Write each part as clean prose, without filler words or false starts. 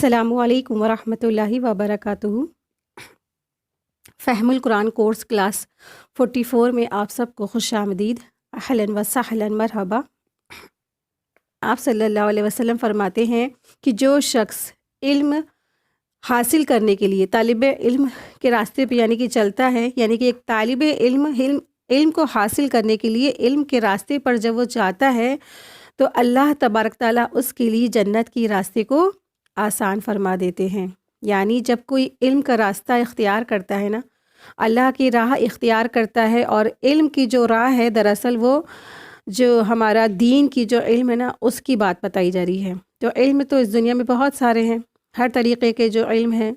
السلام علیکم ورحمۃ اللہ وبرکاتہ۔ فہم القرآن کورس کلاس 44 میں آپ سب کو خوش آمدید، اہلاً و سہلاً، مرحبا۔ آپ صلی اللہ علیہ وسلم فرماتے ہیں کہ جو شخص علم حاصل کرنے کے لیے طالب علم کے راستے پہ یعنی کہ چلتا ہے، یعنی کہ ایک طالب علم کو حاصل کرنے کے لیے علم کے راستے پر جب وہ جاتا ہے تو اللہ تبارک تعالیٰ اس کے لیے جنت کی راستے کو آسان فرما دیتے ہیں۔ یعنی جب کوئی علم کا راستہ اختیار کرتا ہے نا، اللہ کی راہ اختیار کرتا ہے، اور علم کی جو راہ ہے دراصل وہ جو ہمارا دین کی جو علم ہے نا اس کی بات بتائی جا رہی ہے۔ تو علم تو اس دنیا میں بہت سارے ہیں، ہر طریقے کے جو علم ہیں،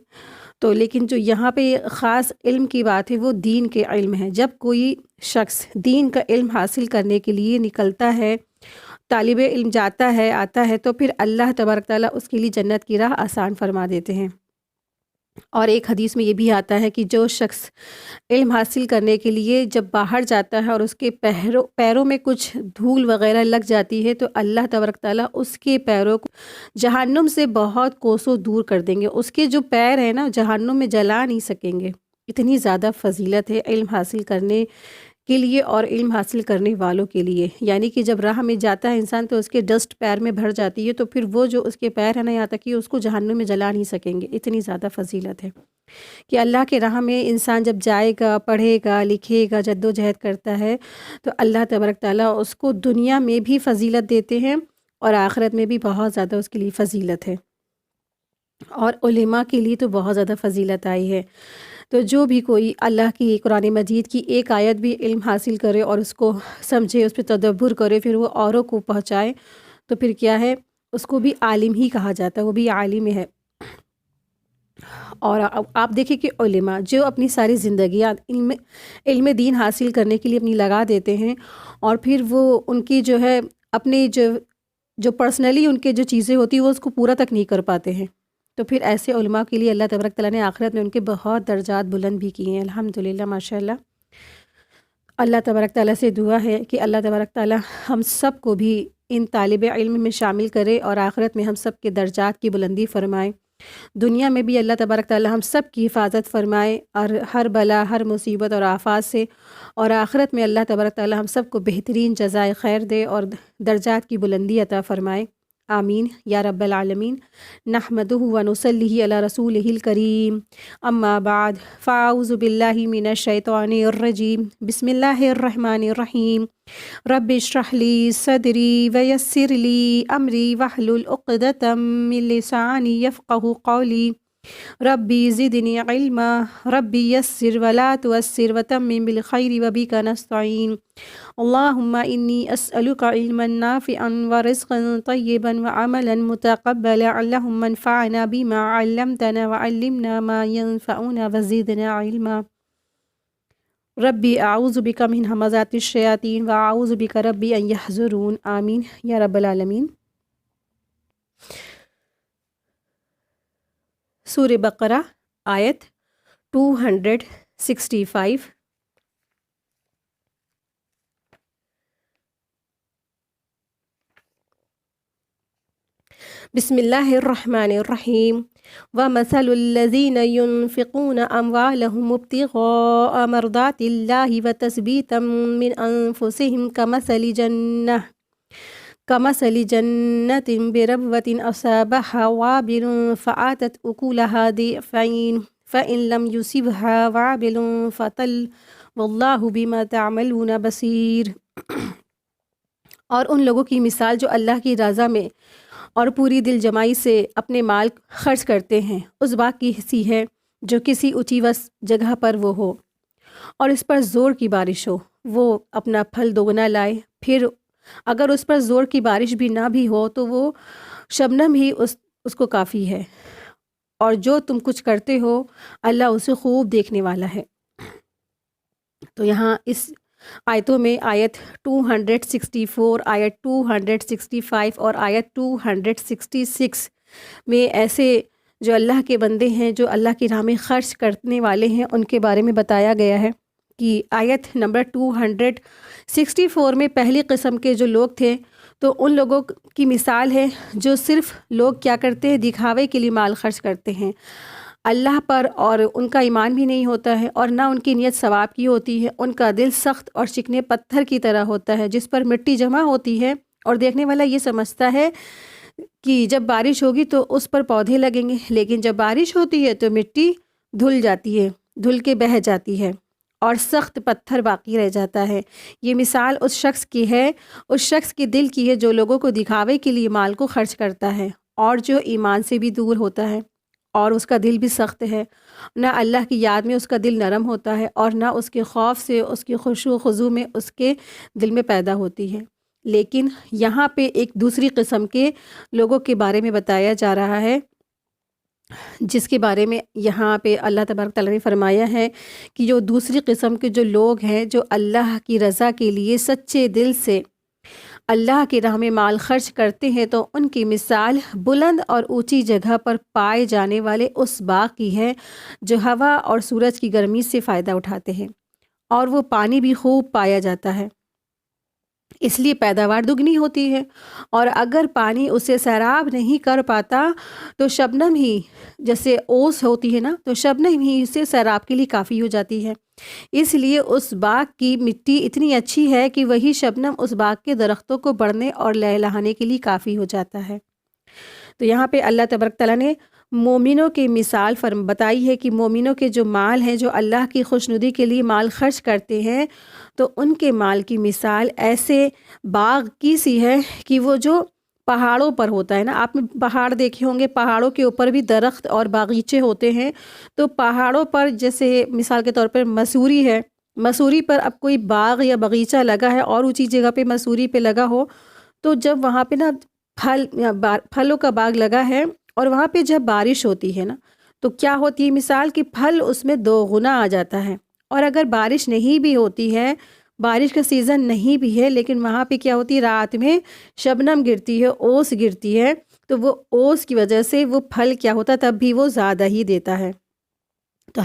تو لیکن جو یہاں پہ خاص علم کی بات ہے وہ دین کے علم ہے۔ جب کوئی شخص دین کا علم حاصل کرنے کے لیے نکلتا ہے، طالب علم جاتا ہے، آتا ہے، تو پھر اللہ تبارک تعالیٰ اس کے لیے جنت کی راہ آسان فرما دیتے ہیں۔ اور ایک حدیث میں یہ بھی آتا ہے کہ جو شخص علم حاصل کرنے کے لیے جب باہر جاتا ہے اور اس کے پیروں میں کچھ دھول وغیرہ لگ جاتی ہے تو اللہ تبارک تعالیٰ اس کے پیروں کو جہنم سے بہت کوسوں دور کر دیں گے۔ اس کے جو پیر ہیں نا جہنم میں جلا نہیں سکیں گے۔ اتنی زیادہ فضیلت ہے علم حاصل کرنے کے لیے اور علم حاصل کرنے والوں کے لیے۔ یعنی کہ جب راہ میں جاتا ہے انسان تو اس کے ڈسٹ پیر میں بھر جاتی ہے، تو پھر وہ جو اس کے پیر ہیں نا یہاں تک کہ اس کو جہنم میں جلا نہیں سکیں گے۔ اتنی زیادہ فضیلت ہے کہ اللہ کے راہ میں انسان جب جائے گا، پڑھے گا، لکھے گا، جد و جہد کرتا ہے تو اللہ تبارک تعالیٰ اس کو دنیا میں بھی فضیلت دیتے ہیں اور آخرت میں بھی بہت زیادہ اس کے لیے فضیلت ہے۔ اور علماء کے لیے تو بہت زیادہ فضیلت آئی ہے۔ تو جو بھی کوئی اللہ کی قرآن مجید کی ایک آیت بھی علم حاصل کرے اور اس کو سمجھے، اس پہ تدبر کرے، پھر وہ اوروں کو پہنچائے، تو پھر کیا ہے، اس کو بھی عالم ہی کہا جاتا ہے، وہ بھی عالم ہے۔ اور آپ دیکھیں کہ علماء جو اپنی ساری زندگی علم دین حاصل کرنے کے لیے اپنی لگا دیتے ہیں، اور پھر وہ ان کی جو ہے اپنی جو پرسنلی ان کے جو چیزیں ہوتی ہیں وہ اس کو پورا تک نہیں کر پاتے ہیں، تو پھر ایسے علماء کے لیے اللہ تبارک تعالیٰ نے آخرت میں ان کے بہت درجات بلند بھی کیے ہیں، الحمدللہ، ماشاء اللہ۔ اللہ تبارک تعالیٰ سے دعا ہے کہ اللہ تبارک تعالیٰ ہم سب کو بھی ان طالب علم میں شامل کرے اور آخرت میں ہم سب کے درجات کی بلندی فرمائے۔ دنیا میں بھی اللہ تبارک تعالیٰ ہم سب کی حفاظت فرمائے اور ہر بلا، ہر مصیبت اور آفات سے، اور آخرت میں اللہ تبارک تعالیٰ ہم سب کو بہترین جزائے خیر دے اور درجات کی بلندی عطا فرمائے، آمین یا رب العالمین۔ نحمدہ و نصلی علی رسولہ الکریم، اما بعد، فاعوذ باللہ من الشیطان الرجیم، بسم اللہ الرحمن الرحیم۔ رب اشرح لی صدری ویسر لی امری واحلل عقدۃ من لسانی یفقہوا قولی، ربی زدنی علما، ربی یسر ولا تعسر وتمم بالخیر وبک نستعین۔ اللہم انی اسألک علما نافعا ورزقا طیبا وعملا متقبلا، اللہم انفعنا بما علمتنا وعلمنا ما ينفعنا وزدنا علما۔ ربی اعوذ بک من ہمزات الشیاطین واعوذ بک ربی ان یحضرون، آمین یا رب العالمین۔ سورہ بقرہ آیت 265۔ بسم اللہ الرحمن الرحیم۔ وَمَثَلُ الَّذِينَ يُنْفِقُونَ أَمْوَالَهُمُ ابْتِغَاءَ مَرْضَاتِ اللَّهِ وَتَثْبِيتًا مِّنْ أَنفُسِهِمْ كَمَثَلِ جَنَّةٍ بِرَبْوَةٍ أَصَابَهَا وَابِلٌ فَآتَتْ أُكُلَهَا ضِعْفَيْنِ فَإِن لَّمْ يُصِبْهَا وَابِلٌ فَطَلٌّ وَاللَّهُ بِمَا تَعْمَلُونَ بَصِيرٌ۔ اور ان لوگوں کی مثال جو اللہ کی رضا میں اور پوری دل جمائی سے اپنے مال خرچ کرتے ہیں، اس باغ کی سی ہے جو کسی اونچی جگہ پر وہ ہو اور اس پر زور کی بارش ہو، وہ اپنا پھل دوگنا لائے۔ پھر اگر اس پر زور کی بارش بھی نہ بھی ہو تو وہ شبنم ہی اس کو کافی ہے، اور جو تم کچھ کرتے ہو اللہ اسے خوب دیکھنے والا ہے۔ تو یہاں اس آیتوں میں آیت 264، آیت 265 اور آیت 266 میں ایسے جو اللہ کے بندے ہیں، جو اللہ کی راہ میں خرچ کرنے والے ہیں، ان کے بارے میں بتایا گیا ہے کہ آیت نمبر 264 میں پہلی قسم کے جو لوگ تھے تو ان لوگوں کی مثال ہے جو صرف لوگ کیا کرتے ہیں، دکھاوے کے لیے مال خرچ کرتے ہیں اللہ پر، اور ان کا ایمان بھی نہیں ہوتا ہے اور نہ ان کی نیت ثواب کی ہوتی ہے۔ ان کا دل سخت اور چکنے پتھر کی طرح ہوتا ہے جس پر مٹی جمع ہوتی ہے، اور دیکھنے والا یہ سمجھتا ہے کہ جب بارش ہوگی تو اس پر پودے لگیں گے، لیکن جب بارش ہوتی ہے تو مٹی دھل جاتی ہے، دھل کے بہہ جاتی ہے اور سخت پتھر باقی رہ جاتا ہے۔ یہ مثال اس شخص کی ہے، اس شخص کے دل کی ہے جو لوگوں کو دکھاوے کے لیے مال کو خرچ کرتا ہے اور جو ایمان سے بھی دور ہوتا ہے اور اس کا دل بھی سخت ہے۔ نہ اللہ کی یاد میں اس کا دل نرم ہوتا ہے اور نہ اس کے خوف سے اس کی خشوع و خضوع میں اس کے دل میں پیدا ہوتی ہے۔ لیکن یہاں پہ ایک دوسری قسم کے لوگوں کے بارے میں بتایا جا رہا ہے، جس کے بارے میں یہاں پہ اللہ تبارک تعالیٰ نے فرمایا ہے کہ جو دوسری قسم کے جو لوگ ہیں جو اللہ کی رضا کے لیے سچے دل سے اللہ کی راہ میں مال خرچ کرتے ہیں، تو ان کی مثال بلند اور اونچی جگہ پر پائے جانے والے اس باغ کی ہے جو ہوا اور سورج کی گرمی سے فائدہ اٹھاتے ہیں، اور وہ پانی بھی خوب پایا جاتا ہے، اس لیے پیداوار دگنی ہوتی ہے۔ اور اگر پانی اسے سیراب نہیں کر پاتا تو شبنم ہی، جیسے اوس ہوتی ہے نا، تو شبنم ہی اسے سیراب کے لیے کافی ہو جاتی ہے۔ اس لیے اس باغ کی مٹی اتنی اچھی ہے کہ وہی شبنم اس باغ کے درختوں کو بڑھنے اور لہلہانے کے لیے کافی ہو جاتا ہے۔ تو یہاں پہ اللہ تبارک تعالیٰ نے مومنوں کی مثال بتائی ہے کہ مومنوں کے جو مال ہیں، جو اللہ کی خوشنودی کے لیے مال خرچ کرتے ہیں، تو ان کے مال کی مثال ایسے باغ کی سی ہے کہ وہ جو پہاڑوں پر ہوتا ہے نا، آپ نے پہاڑ دیکھے ہوں گے، پہاڑوں کے اوپر بھی درخت اور باغیچے ہوتے ہیں، تو پہاڑوں پر جیسے مثال کے طور پر مسوری ہے، مسوری پر اب کوئی باغ یا باغیچہ لگا ہے اور اونچی جگہ پہ مسوری پہ لگا ہو، تو جب وہاں پہ نا پھلوں کا باغ لگا ہے اور وہاں پہ جب بارش ہوتی ہے نا، تو کیا ہوتی ہے مثال کہ پھل اس میں 2 گنا آ جاتا ہے۔ اور اگر بارش نہیں بھی ہوتی ہے، بارش کا سیزن نہیں بھی ہے، لیکن وہاں پہ کیا ہوتی ہے، رات میں شبنم گرتی ہے، اوس گرتی ہے، تو وہ اوس کی وجہ سے وہ پھل کیا ہوتا ہے، تب بھی وہ زیادہ ہی دیتا ہے۔ تو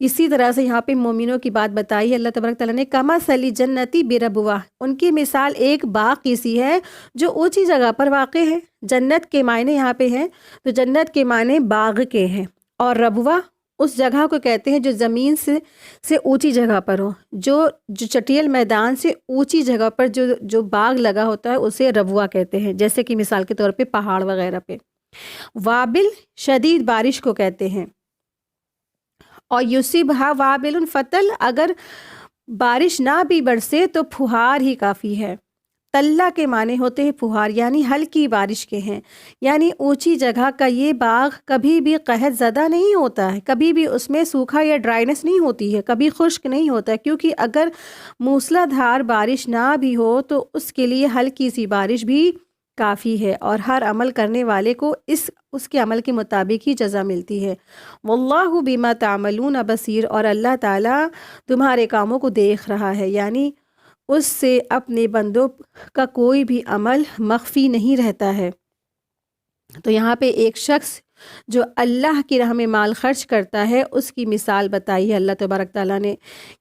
اسی طرح سے یہاں پہ مومنوں کی بات بتائی ہے اللہ تبارک تعالیٰ نے، کمثلی جنتی بربوا، ان کی مثال ایک باغ کی سی ہے جو اونچی جگہ پر واقع ہے۔ جنت کے معنی یہاں پہ ہیں، تو جنت کے معنی باغ کے ہیں، اور ربوا اس جگہ کو کہتے ہیں جو زمین سے اونچی جگہ پر ہو، جو چٹیل میدان سے اونچی جگہ پر جو باغ لگا ہوتا ہے اسے ربوا کہتے ہیں، جیسے کہ مثال کے طور پہ پہاڑ وغیرہ پہ۔ وابل شدید بارش کو کہتے ہیں، اور یصیبھا وابل فتل، اگر بارش نہ بھی برسے تو پھوہار ہی کافی ہے۔ طلہ کے معنی ہوتے ہیں پھوہار، یعنی ہلکی بارش کے ہیں، یعنی اونچی جگہ کا یہ باغ کبھی بھی قحط زدہ نہیں ہوتا ہے، کبھی بھی اس میں سوکھا یا ڈرائنس نہیں ہوتی ہے، کبھی خشک نہیں ہوتا ہے، کیونکہ اگر موسلا دھار بارش نہ بھی ہو تو اس کے لیے ہلکی سی بارش بھی کافی ہے، اور ہر عمل کرنے والے کو اس کے عمل کے مطابق ہی جزا ملتی ہے۔ واللہ بما تعملون بصیر، اور اللہ تعالیٰ تمہارے کاموں کو دیکھ رہا ہے، یعنی اس سے اپنے بندوں کا کوئی بھی عمل مخفی نہیں رہتا ہے۔ تو یہاں پہ ایک شخص جو اللہ کی راہ میں مال خرچ کرتا ہے، اس کی مثال بتائی ہے اللہ تبارک تعالیٰ نے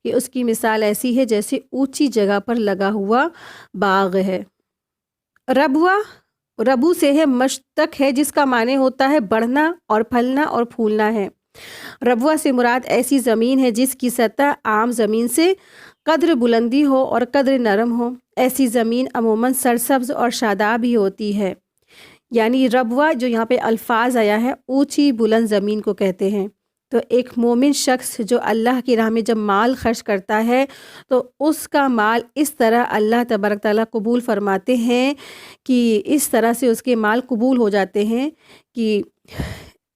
کہ اس کی مثال ایسی ہے جیسے اونچی جگہ پر لگا ہوا باغ ہے۔ ربو سے ہے، مشتق ہے، جس کا معنی ہوتا ہے بڑھنا اور پھلنا اور پھولنا ہے۔ ربوہ سے مراد ایسی زمین ہے جس کی سطح عام زمین سے قدر بلندی ہو اور قدر نرم ہو۔ ایسی زمین عموماً سرسبز اور شاداب ہی ہوتی ہے، یعنی ربوہ جو یہاں پہ الفاظ آیا ہے اونچی بلند زمین کو کہتے ہیں۔ تو ایک مومن شخص جو اللہ کی راہ میں جب مال خرچ کرتا ہے تو اس کا مال اس طرح اللہ تبارک تعالیٰ قبول فرماتے ہیں کہ اس طرح سے اس کے مال قبول ہو جاتے ہیں کہ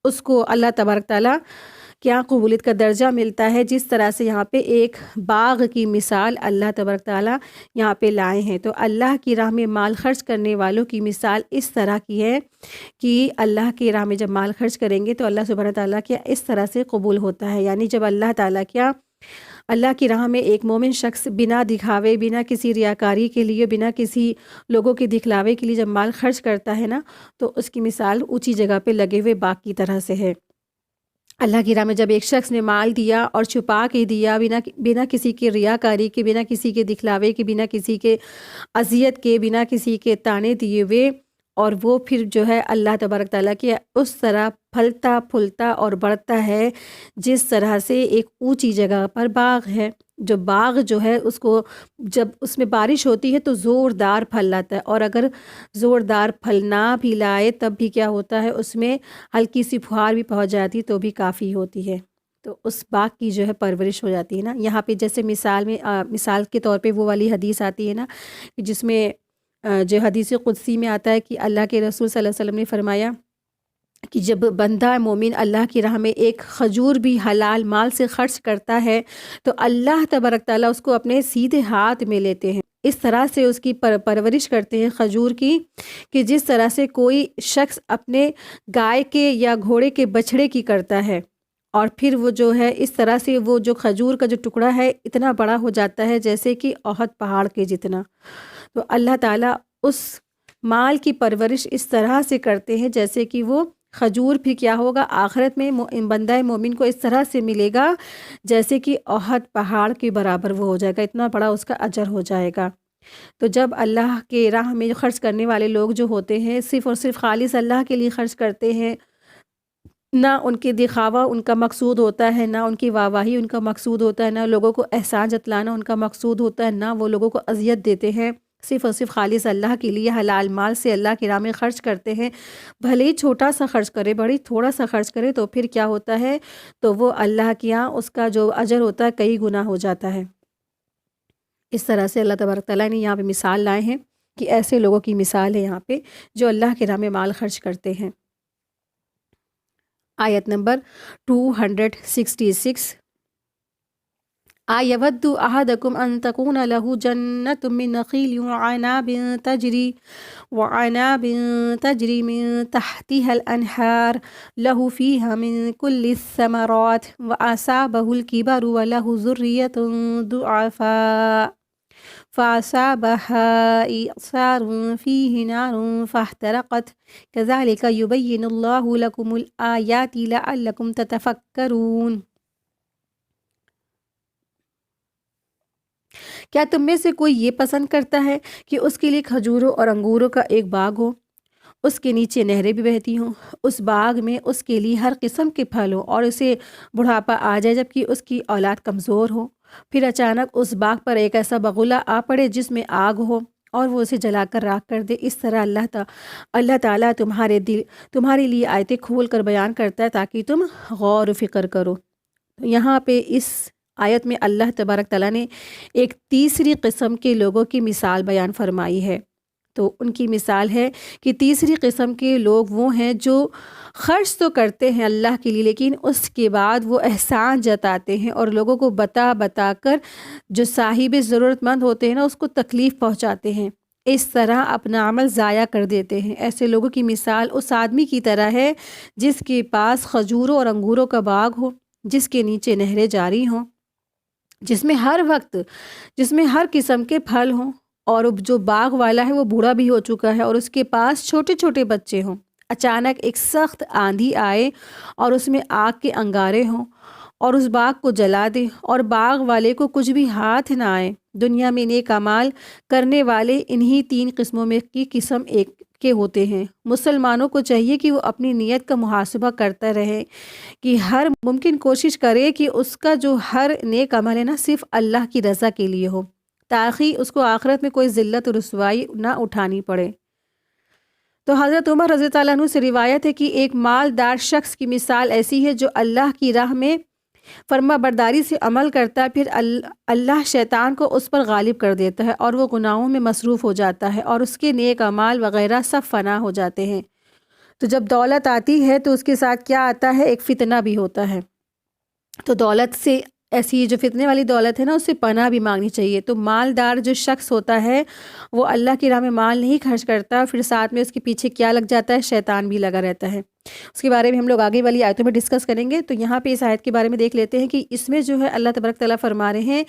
اس کو اللہ تبارک تعالیٰ کیا قبولیت کا درجہ ملتا ہے، جس طرح سے یہاں پہ ایک باغ کی مثال اللہ تبارک تعالیٰ یہاں پہ لائے ہیں۔ تو اللہ کی راہ میں مال خرچ کرنے والوں کی مثال اس طرح کی ہے کہ اللہ کی راہ میں جب مال خرچ کریں گے تو اللہ سبحانہ تعالیٰ کیا اس طرح سے قبول ہوتا ہے، یعنی جب اللہ تعالیٰ کیا اللہ کی راہ میں ایک مومن شخص بنا دکھاوے، بنا کسی ریاکاری کے لیے، بنا کسی لوگوں کے دکھلاوے کے لیے جب مال خرچ کرتا ہے نا، تو اس کی مثال اونچی جگہ پہ لگے ہوئے باغ کی طرح سے ہے۔ اللہ کی راہ میں جب ایک شخص نے مال دیا اور چھپا کے دیا، بنا کسی کے ریاکاری کے، بنا کسی کے دکھلاوے کے، بنا کسی کے اذیت کے، بنا کسی کے طعنے دیے ہوئے، اور وہ پھر جو ہے اللہ تبارک تعالیٰ کی اس طرح پھلتا پھولتا اور بڑھتا ہے جس طرح سے ایک اونچی جگہ پر باغ ہے۔ جو باغ جو ہے اس کو جب اس میں بارش ہوتی ہے تو زوردار پھل لاتا ہے، اور اگر زوردار پھل نہ بھی لائے تب بھی کیا ہوتا ہے، اس میں ہلکی سی پھوار بھی پہنچ جاتی تو بھی کافی ہوتی ہے۔ تو اس باغ کی جو ہے پرورش ہو جاتی ہے نا۔ یہاں پہ جیسے مثال کے طور پہ وہ والی حدیث آتی ہے نا، جس میں جو حدیث قدسی میں آتا ہے کہ اللہ کے رسول صلی اللہ علیہ وسلم نے فرمایا کہ جب بندہ مومن اللہ کی راہ میں ایک کھجور بھی حلال مال سے خرچ کرتا ہے تو اللہ تبارک تعالیٰ اس کو اپنے سیدھے ہاتھ میں لیتے ہیں، اس طرح سے اس کی پرورش کرتے ہیں کھجور کی، کہ جس طرح سے کوئی شخص اپنے گائے کے یا گھوڑے کے بچھڑے کی کرتا ہے، اور پھر وہ جو ہے اس طرح سے وہ جو کھجور کا جو ٹکڑا ہے اتنا بڑا ہو جاتا ہے جیسے کہ احد پہاڑ کے جتنا۔ تو اللہ تعالیٰ اس مال کی پرورش اس طرح سے کرتے ہیں جیسے کہ وہ کھجور بھی کیا ہوگا آخرت میں بندہ مومن کو اس طرح سے ملے گا جیسے کہ احد پہاڑ کے برابر وہ ہو جائے گا، اتنا بڑا اس کا اجر ہو جائے گا۔ تو جب اللہ کے راہ میں خرچ کرنے والے لوگ جو ہوتے ہیں صرف اور صرف خالص اللہ کے لیے خرچ کرتے ہیں، نہ ان کے دکھاوا ان کا مقصود ہوتا ہے، نہ ان کی واہواہی ان کا مقصود ہوتا ہے، نہ لوگوں کو احسان جتلانا ان کا مقصود ہوتا ہے، نہ وہ لوگوں کو اذیت دیتے ہیں، صرف اور صرف خالص اللہ کے لیے حلال مال سے اللہ کی راہ میں خرچ کرتے ہیں، بھلے ہی چھوٹا سا خرچ کرے، بڑی تھوڑا سا خرچ کرے، تو پھر کیا ہوتا ہے، تو وہ اللہ کے یہاں اس کا جو اجر ہوتا ہے کئی گنا ہو جاتا ہے۔ اس طرح سے اللہ تبارک تعالیٰ نے یہاں پہ مثال لائے ہیں کہ ایسے لوگوں کی مثال ہے یہاں پہ جو اللہ کے راہ میں مال خرچ کرتے ہیں۔ آیت نمبر 266، أَيَوَدُّ أَحَدُكُمْ أَن تَكُونَ لَهُ جَنَّةٌ مِّن نَخِيلٍ وَعَنَابٍ تَجْرِي مِن تَحْتِهَا الْأَنْهَارُ لَهُ فِيهَا مِن كُلِّ الثَّمَرَاتِ وَأَصَابَهُ الْكِبَرُ وَلَهُ ذُرِّيَّةٌ ضُعَفَاءُ فَأَصَابَهَا إِعْصَارٌ فِيهِ نَارٌ فَاحْتَرَقَتْ كَذَلِكَ يُبَيِّنُ اللَّهُ لَكُمُ الْآيَاتِ لَعَلَّكُمْ تَتَفَكَّرُونَ۔ کیا تم میں سے کوئی یہ پسند کرتا ہے کہ اس کے لیے کھجوروں اور انگوروں کا ایک باغ ہو، اس کے نیچے نہریں بھی بہتی ہوں، اس باغ میں اس کے لیے ہر قسم کے پھل ہوں، اور اسے بڑھاپا آ جائے جبکہ اس کی اولاد کمزور ہو، پھر اچانک اس باغ پر ایک ایسا بغلہ آ پڑے جس میں آگ ہو اور وہ اسے جلا کر راکھ کر دے۔ اس طرح اللہ تعالیٰ تمہارے لیے آیتیں کھول کر بیان کرتا ہے تاکہ تم غور و فکر کرو۔ یہاں پہ اس آیت میں اللہ تبارک تعالیٰ نے ایک تیسری قسم کے لوگوں کی مثال بیان فرمائی ہے۔ تو ان کی مثال ہے کہ تیسری قسم کے لوگ وہ ہیں جو خرچ تو کرتے ہیں اللہ کے لیے، لیکن اس کے بعد وہ احسان جتاتے ہیں اور لوگوں کو بتا کر جو صاحب ضرورت مند ہوتے ہیں نا اس کو تکلیف پہنچاتے ہیں، اس طرح اپنا عمل ضائع کر دیتے ہیں۔ ایسے لوگوں کی مثال اس آدمی کی طرح ہے جس کے پاس کھجوروں اور انگوروں کا باغ ہو، جس کے نیچے نہریں جاری ہوں، جس میں ہر قسم کے پھل ہوں، اور جو باغ والا ہے وہ بوڑھا بھی ہو چکا ہے اور اس کے پاس چھوٹے چھوٹے بچے ہوں۔ اچانک ایک سخت آندھی آئے اور اس میں آگ کے انگارے ہوں اور اس باغ کو جلا دے، اور باغ والے کو کچھ بھی ہاتھ نہ آئے۔ دنیا میں نیک اعمال کرنے والے انہی تین قسموں میں کی قسم ایک کے ہوتے ہیں۔ مسلمانوں کو چاہیے کہ وہ اپنی نیت کا محاسبہ کرتا رہے، کہ ہر ممکن کوشش کرے کہ اس کا جو ہر نیک عمل ہے نا صرف اللہ کی رضا کے لیے ہو، تاکہ اس کو آخرت میں کوئی ذلت و رسوائی نہ اٹھانی پڑے۔ تو حضرت عمر رضی اللہ عنہ سے روایت ہے کہ ایک مالدار شخص کی مثال ایسی ہے جو اللہ کی راہ میں فرما برداری سے عمل کرتا ہے، پھر اللہ شیطان کو اس پر غالب کر دیتا ہے اور وہ گناہوں میں مصروف ہو جاتا ہے اور اس کے نیک اعمال وغیرہ سب فنا ہو جاتے ہیں۔ تو جب دولت آتی ہے تو اس کے ساتھ کیا آتا ہے، ایک فتنہ بھی ہوتا ہے۔ تو دولت سے ایسی جو فتنے والی دولت ہے نا اس سے پناہ بھی مانگنی چاہیے۔ تو مالدار جو شخص ہوتا ہے وہ اللہ کی راہ میں مال نہیں خرچ کرتا، پھر ساتھ میں اس کے پیچھے کیا لگ جاتا ہے، شیطان بھی لگا رہتا ہے۔ اس کے بارے میں ہم لوگ آگے والی آیتوں میں ڈسکس کریں گے۔ تو یہاں پہ اس آیت کے بارے میں دیکھ لیتے ہیں کہ اس میں جو ہے اللہ تبارک تعالیٰ فرما رہے ہیں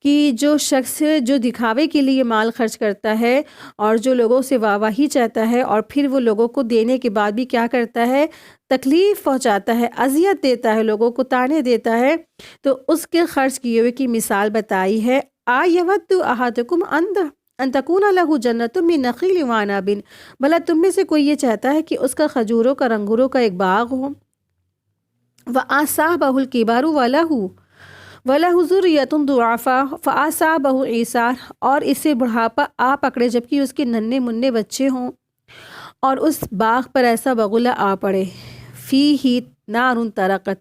کہ جو شخص جو دکھاوے کے لیے مال خرچ کرتا ہے اور جو لوگوں سے واہ واہی چاہتا ہے اور پھر وہ لوگوں کو دینے کے بعد بھی کیا کرتا ہے، تکلیف پہنچاتا ہے، اذیت دیتا ہے، لوگوں کو تانے دیتا ہے، تو اس کے خرچ کیے ہوئے کی مثال بتائی ہے۔ آیود احدکم ان تکون لہ جنت من نخیل وعنب، بھلا تم میں سے کوئی یہ چاہتا ہے کہ اس کا کھجوروں کا رنگوروں کا ایک باغ ہو، وَأَصَابَهُ الْكِبَرُ وَلَهُ ذُرِّيَّةٌ ضُعَفَاءُ فَأَصَابَهُ إِعْصَارٌ، اور اسے بڑھاپا آ پکڑے جبکہ اس کے ننھے منھے بچے ہوں، اور اس باغ پر ایسا بغلہ آ پڑے، فِيهِ نَارٌ تَرَقَتْ،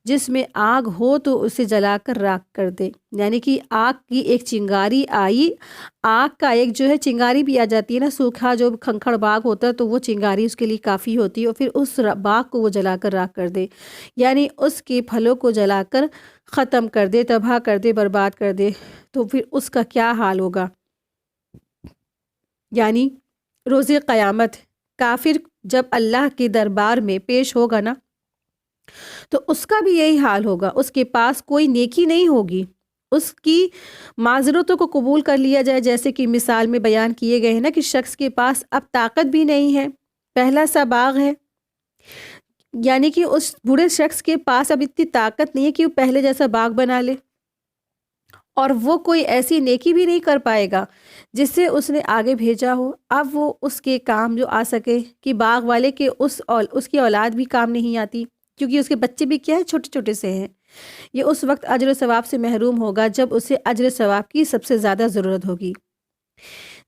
جس میں آگ ہو تو اسے جلا کر راکھ کر دے، یعنی کہ آگ کی ایک چنگاری آئی، آگ کا ایک جو ہے چنگاری بھی آ جاتی ہے نا، سوکھا جو کھنکھڑ باغ ہوتا ہے تو وہ چنگاری اس کے لیے کافی ہوتی ہے، اور پھر اس باغ کو وہ جلا کر راکھ کر دے، یعنی اس کے پھلوں کو جلا کر ختم کر دے، تباہ کر دے، برباد کر دے، تو پھر اس کا کیا حال ہوگا؟ یعنی روز قیامت کافر جب اللہ کے دربار میں پیش ہوگا نا، تو اس کا بھی یہی حال ہوگا، اس کے پاس کوئی نیکی نہیں ہوگی، اس کی معذرتوں کو قبول کر لیا جائے، جیسے کہ مثال میں بیان کیے گئے ہیں نا کہ شخص کے پاس اب طاقت بھی نہیں ہے، پہلا سا باغ ہے، یعنی کہ اس بوڑھے شخص کے پاس اب اتنی طاقت نہیں ہے کہ وہ پہلے جیسا باغ بنا لے، اور وہ کوئی ایسی نیکی بھی نہیں کر پائے گا جس سے اس نے آگے بھیجا ہو، اب وہ اس کے کام جو آ سکے کہ باغ والے کے اس کی اولاد بھی کام نہیں آتی، کیونکہ اس کے بچے بھی کیا ہے، چھوٹے چھوٹے سے ہیں، یہ اس وقت اجر و ثواب سے محروم ہوگا جب اسے اجر و ثواب کی سب سے زیادہ ضرورت ہوگی۔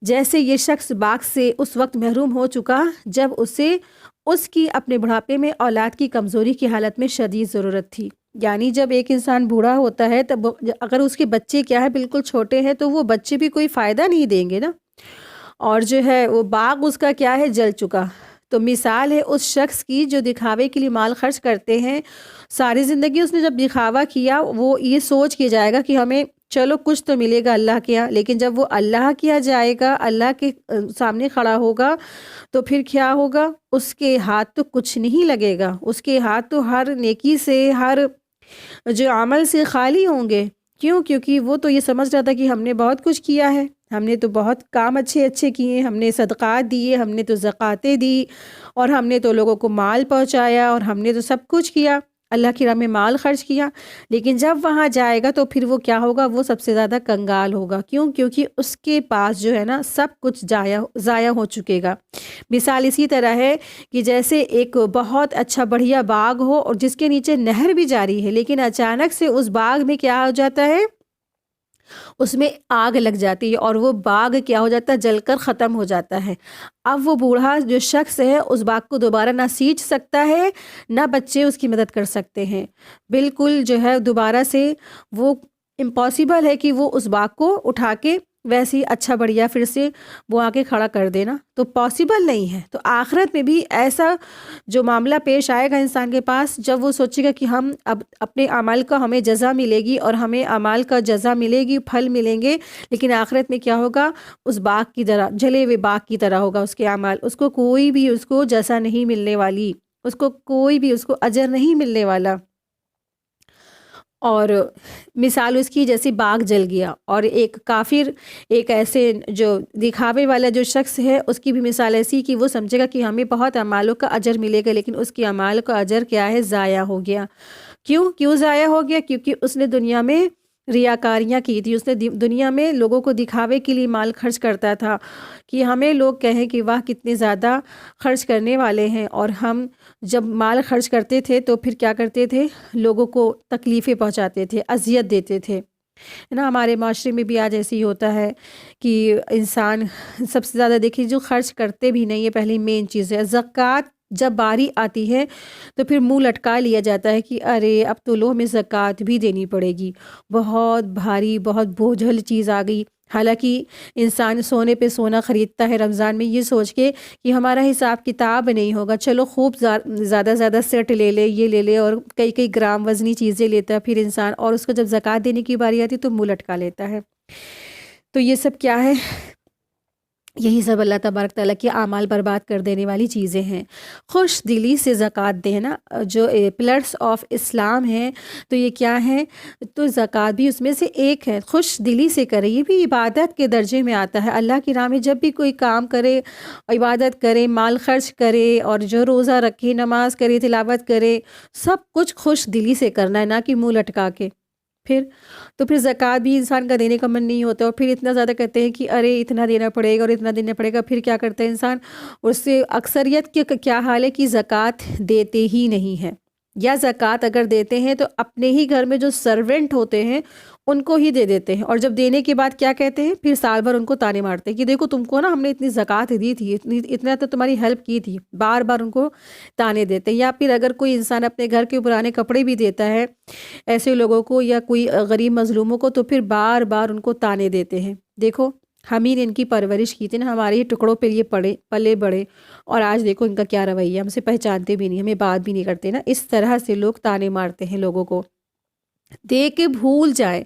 جیسے یہ شخص باغ سے اس وقت محروم ہو چکا جب اسے اس کی اپنے بڑھاپے میں اولاد کی کمزوری کی حالت میں شدید ضرورت تھی، یعنی جب ایک انسان بوڑھا ہوتا ہے تب اگر اس کے بچے کیا ہے بالکل چھوٹے ہیں تو وہ بچے بھی کوئی فائدہ نہیں دیں گے نا، اور جو ہے وہ باغ اس کا کیا ہے، جل چکا۔ تو مثال ہے اس شخص کی جو دکھاوے کے لیے مال خرچ کرتے ہیں، ساری زندگی اس نے جب دکھاوا کیا وہ یہ سوچ کے جائے گا کہ ہمیں چلو کچھ تو ملے گا اللہ کے یہاں، لیکن جب وہ اللہ کیا جائے گا، اللہ کے سامنے کھڑا ہوگا تو پھر کیا ہوگا، اس کے ہاتھ تو کچھ نہیں لگے گا، اس کے ہاتھ تو ہر نیکی سے، ہر جو عمل سے خالی ہوں گے۔ کیوں؟ کیونکہ وہ تو یہ سمجھ رہا تھا کہ ہم نے بہت کچھ کیا ہے، ہم نے تو بہت کام اچھے اچھے کیے، ہم نے صدقات دیے، ہم نے تو زکاتیں دی، اور ہم نے تو لوگوں کو مال پہنچایا، اور ہم نے تو سب کچھ کیا، اللہ کی راہ میں مال خرچ کیا، لیکن جب وہاں جائے گا تو پھر وہ کیا ہوگا، وہ سب سے زیادہ کنگال ہوگا۔ کیوں؟ کیونکہ اس کے پاس جو ہے نا سب کچھ ضائع ہو چکے گا۔ مثال اسی طرح ہے کہ جیسے ایک بہت اچھا بڑھیا باغ ہو اور جس کے نیچے نہر بھی جاری ہے، لیکن اچانک سے اس باغ میں کیا ہو جاتا ہے، اس میں آگ لگ جاتی ہے اور وہ باغ کیا ہو جاتا ہے، جل کر ختم ہو جاتا ہے۔ اب وہ بوڑھا جو شخص ہے اس باغ کو دوبارہ نہ سینچ سکتا ہے، نہ بچے اس کی مدد کر سکتے ہیں، بالکل جو ہے دوبارہ سے وہ امپاسبل ہے کہ وہ اس باغ کو اٹھا کے ویسے ہی اچھا بڑھیا پھر سے وہ آ کے کھڑا کر دینا تو پاسبل نہیں ہے۔ تو آخرت میں بھی ایسا جو معاملہ پیش آئے گا انسان کے پاس، جب وہ سوچے گا کہ ہم اب اپنے اعمال کا ہمیں جزا ملے گی اور ہمیں اعمال کا جزا ملے گی، پھل ملیں گے، لیکن آخرت میں کیا ہوگا، اس باغ کی طرح، جلے ہوئے باغ کی طرح ہوگا اس کے اعمال، اس کو کوئی بھی اس کو جزا نہیں ملنے والی، اس کو کوئی بھی اس کو اجر نہیں ملنے والا۔ اور مثال اس کی جیسے باغ جل گیا، اور ایک کافر، ایک ایسے جو دکھاوے والا جو شخص ہے، اس کی بھی مثال ایسی کہ وہ سمجھے گا کہ ہمیں بہت اعمالوں کا اجر ملے گا، لیکن اس کے اعمال کا اجر کیا ہے، ضائع ہو گیا۔ کیوں ضائع ہو گیا؟ کیونکہ اس نے دنیا میں ریاکاریاں کی تھی، اس نے دنیا میں لوگوں کو دکھاوے کے لیے مال خرچ کرتا تھا کہ ہمیں لوگ کہیں کہ واہ کتنے زیادہ خرچ کرنے والے ہیں، اور ہم جب مال خرچ کرتے تھے تو پھر کیا کرتے تھے، لوگوں کو تکلیفیں پہنچاتے تھے، اذیت دیتے تھے، ہے نا۔ ہمارے معاشرے میں بھی آج ایسے ہی ہوتا ہے کہ انسان سب سے زیادہ دیکھیں جو خرچ کرتے بھی نہیں ہے، پہلی مین چیز ہے زکوٰۃ۔ جب باری آتی ہے تو پھر منہ لٹکا لیا جاتا ہے کہ ارے اب تو لو ہمیں زکوٰۃ بھی دینی پڑے گی، بہت بھاری، بہت بوجھل چیز آ گئی۔ حالانکہ انسان سونے پہ سونا خریدتا ہے رمضان میں یہ سوچ کے کہ ہمارا حساب کتاب نہیں ہوگا، چلو خوب زیادہ زیادہ سیٹ لے لے، یہ لے لے، اور کئی کئی گرام وزنی چیزیں لیتا ہے پھر انسان، اور اس کو جب زکوٰۃ دینے کی باری آتی تو منہ لٹکا لیتا ہے۔ تو یہ سب کیا ہے، یہی سب اللہ تبارک تعالیٰ کے اعمال برباد کر دینے والی چیزیں ہیں۔ خوش دلی سے زکوٰۃ دینا جو پلرس آف اسلام ہیں، تو یہ کیا ہے؟ تو زکوٰۃ بھی اس میں سے ایک ہے۔ خوش دلی سے کرے، یہ بھی عبادت کے درجے میں آتا ہے۔ اللہ کی راہ میں جب بھی کوئی کام کرے، عبادت کرے، مال خرچ کرے، اور جو روزہ رکھے، نماز کرے، تلاوت کرے، سب کچھ خوش دلی سے کرنا ہے، نہ کہ منہ لٹکا کے۔ تو پھر زکوٰۃ بھی انسان کا دینے کا من نہیں ہوتا، اور پھر اتنا زیادہ کہتے ہیں کہ ارے اتنا دینا پڑے گا اور اتنا دینا پڑے گا، پھر کیا کرتا ہے انسان؟ اس سے اکثریت کے کیا حال ہے کہ زکوٰۃ دیتے ہی نہیں ہے، یا زکوٰۃ اگر دیتے ہیں تو اپنے ہی گھر میں جو سرونٹ ہوتے ہیں ان کو ہی دے دیتے ہیں، اور جب دینے کے بعد کیا کہتے ہیں؟ پھر سال بھر ان کو تانے مارتے ہیں کہ دیکھو تم کو نا ہم نے اتنی زکوٰۃ دی تھی، اتنا تو تمہاری ہیلپ کی تھی، بار بار ان کو تانے دیتے ہیں۔ یا پھر اگر کوئی انسان اپنے گھر کے پرانے کپڑے بھی دیتا ہے ایسے لوگوں کو، یا کوئی غریب مظلوموں کو، تو پھر بار بار ان کو تانے دیتے ہیں، دیکھو ہم ہی نے ان کی پرورش کی تھی نا، ہمارے ہی ٹکڑوں پہ یہ پلے بڑے، اور آج دیکھو ان کا کیا رویہ، ہم سے پہچانتے بھی نہیں، ہمیں بات بھی نہیں کرتے نا۔ اس طرح سے لوگ تانے مارتے ہیں لوگوں کو، دے کے بھول جائے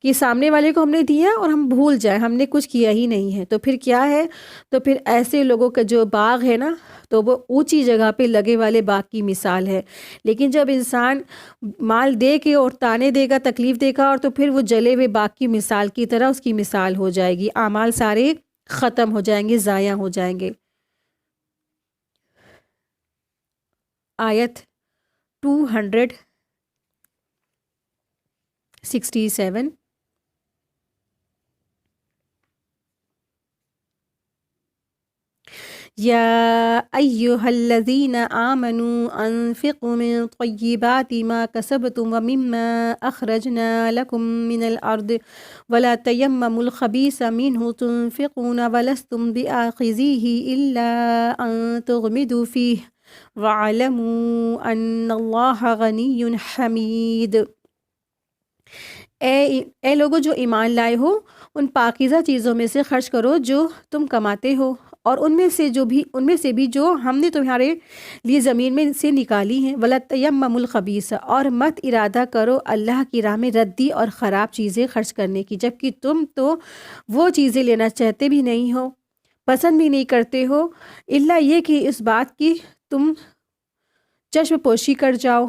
کہ سامنے والے کو ہم نے دیا اور ہم بھول جائیں ہم نے کچھ کیا ہی نہیں ہے، تو پھر کیا ہے؟ تو پھر ایسے لوگوں کا جو باغ ہے نا، تو وہ اونچی جگہ پہ لگے والے باغ کی مثال ہے۔ لیکن جب انسان مال دے کے اور تانے دے گا، تکلیف دے گا، اور تو پھر وہ جلے ہوئے باغ کی مثال کی طرح اس کی مثال ہو جائے گی، اعمال سارے ختم ہو جائیں گے، ضائع ہو جائیں گے۔ آیت 267، یا ایہا الذین آمنوا انفقوا من طیبات ما کسبتم ومما اخرجنا لکم من الارض ولا تیمموا الخبیث منہ تنفقون ولستم بآخذیہ الا ان تغمدوا فیہ وَاعْلَمُوا أَنَّ اللَّهَ غَنِيٌّ حَمِيدٌ۔ اے لوگوں جو ایمان لائے ہو، ان پاکیزہ چیزوں میں سے خرچ کرو جو تم کماتے ہو، اور ان میں سے بھی جو ہم نے تمہارے لیے زمین میں سے نکالی ہیں۔ وَلَا تَيَمَّمُوا الْخَبِيثَ، اور مت ارادہ کرو اللہ کی راہ میں ردی اور خراب چیزیں خرچ کرنے کی، جبکہ تم تو وہ چیزیں لینا چاہتے بھی نہیں ہو، پسند بھی نہیں کرتے ہو، الا یہ کہ اس بات کی تم چشم پوشی کر جاؤ،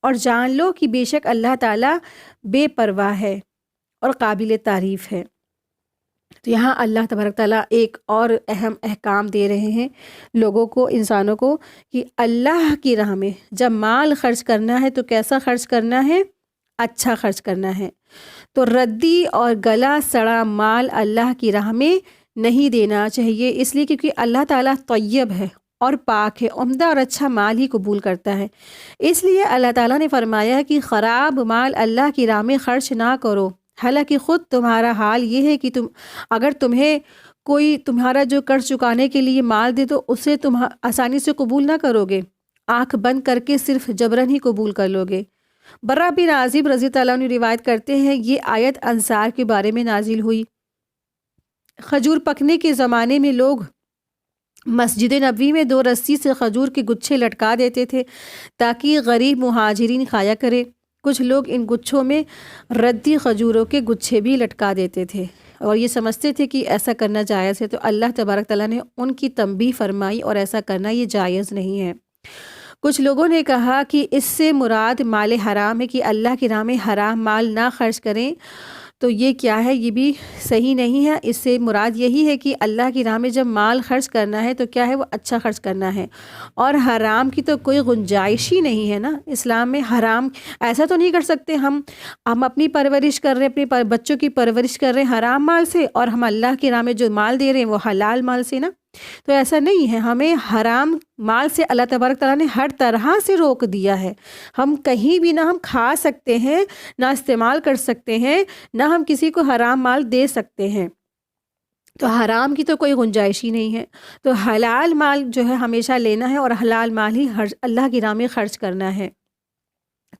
اور جان لو کہ بے شک اللہ تعالیٰ بے پرواہ ہے اور قابل تعریف ہے۔ تو یہاں اللہ تبارک تعالیٰ ایک اور اہم احکام دے رہے ہیں لوگوں کو، انسانوں کو، کہ اللہ کی راہ میں جب مال خرچ کرنا ہے تو کیسا خرچ کرنا ہے؟ اچھا خرچ کرنا ہے۔ تو ردی اور گلا سڑا مال اللہ کی راہ میں نہیں دینا چاہیے، اس لیے کیونکہ اللہ تعالیٰ طیب ہے اور پاک ہے، عمدہ اور اچھا مال ہی قبول کرتا ہے۔ اس لیے اللہ تعالیٰ نے فرمایا کہ خراب مال اللہ کی راہ میں خرچ نہ کرو، حالانکہ خود تمہارا حال یہ ہے کہ اگر تمہیں کوئی تمہارا جو قرض چکانے کے لیے مال دے تو اسے تم آسانی سے قبول نہ کرو گے، آنکھ بند کر کے صرف جبراً ہی قبول کر لو گے۔ برا بن عازب رضی اللہ عنہ روایت کرتے ہیں، یہ آیت انصار کے بارے میں نازل ہوئی۔ کھجور پکنے کے زمانے میں لوگ مسجد نبوی میں 2 رسی سے کھجور کے گچھے لٹکا دیتے تھے تاکہ غریب مہاجرین کھایا کرے۔ کچھ لوگ ان گچھوں میں ردی کھجوروں کے گچھے بھی لٹکا دیتے تھے اور یہ سمجھتے تھے کہ ایسا کرنا جائز ہے، تو اللہ تبارک تعالیٰ نے ان کی تنبیہ فرمائی اور ایسا کرنا یہ جائز نہیں ہے۔ کچھ لوگوں نے کہا کہ اس سے مراد مال حرام ہے، کہ اللہ کی راہ میں حرام مال نہ خرچ کریں، تو یہ کیا ہے؟ یہ بھی صحیح نہیں ہے۔ اس سے مراد یہی ہے کہ اللہ کی راہ میں جب مال خرچ کرنا ہے تو کیا ہے؟ وہ اچھا خرچ کرنا ہے، اور حرام کی تو کوئی گنجائش ہی نہیں ہے نا اسلام میں۔ حرام ایسا تو نہیں کر سکتے ہم اپنی پرورش کر رہے ہیں، اپنے بچوں کی پرورش کر رہے ہیں حرام مال سے، اور ہم اللہ کی راہ میں جو مال دے رہے ہیں وہ حلال مال سے نا، تو ایسا نہیں ہے۔ ہمیں حرام مال سے اللہ تبارک تعالیٰ نے ہر طرح سے روک دیا ہے، ہم کہیں بھی نہ ہم کھا سکتے ہیں، نہ استعمال کر سکتے ہیں، نہ ہم کسی کو حرام مال دے سکتے ہیں، تو حرام کی تو کوئی گنجائش ہی نہیں ہے۔ تو حلال مال جو ہے ہمیشہ لینا ہے، اور حلال مال ہی اللہ کی راہ میں خرچ کرنا ہے۔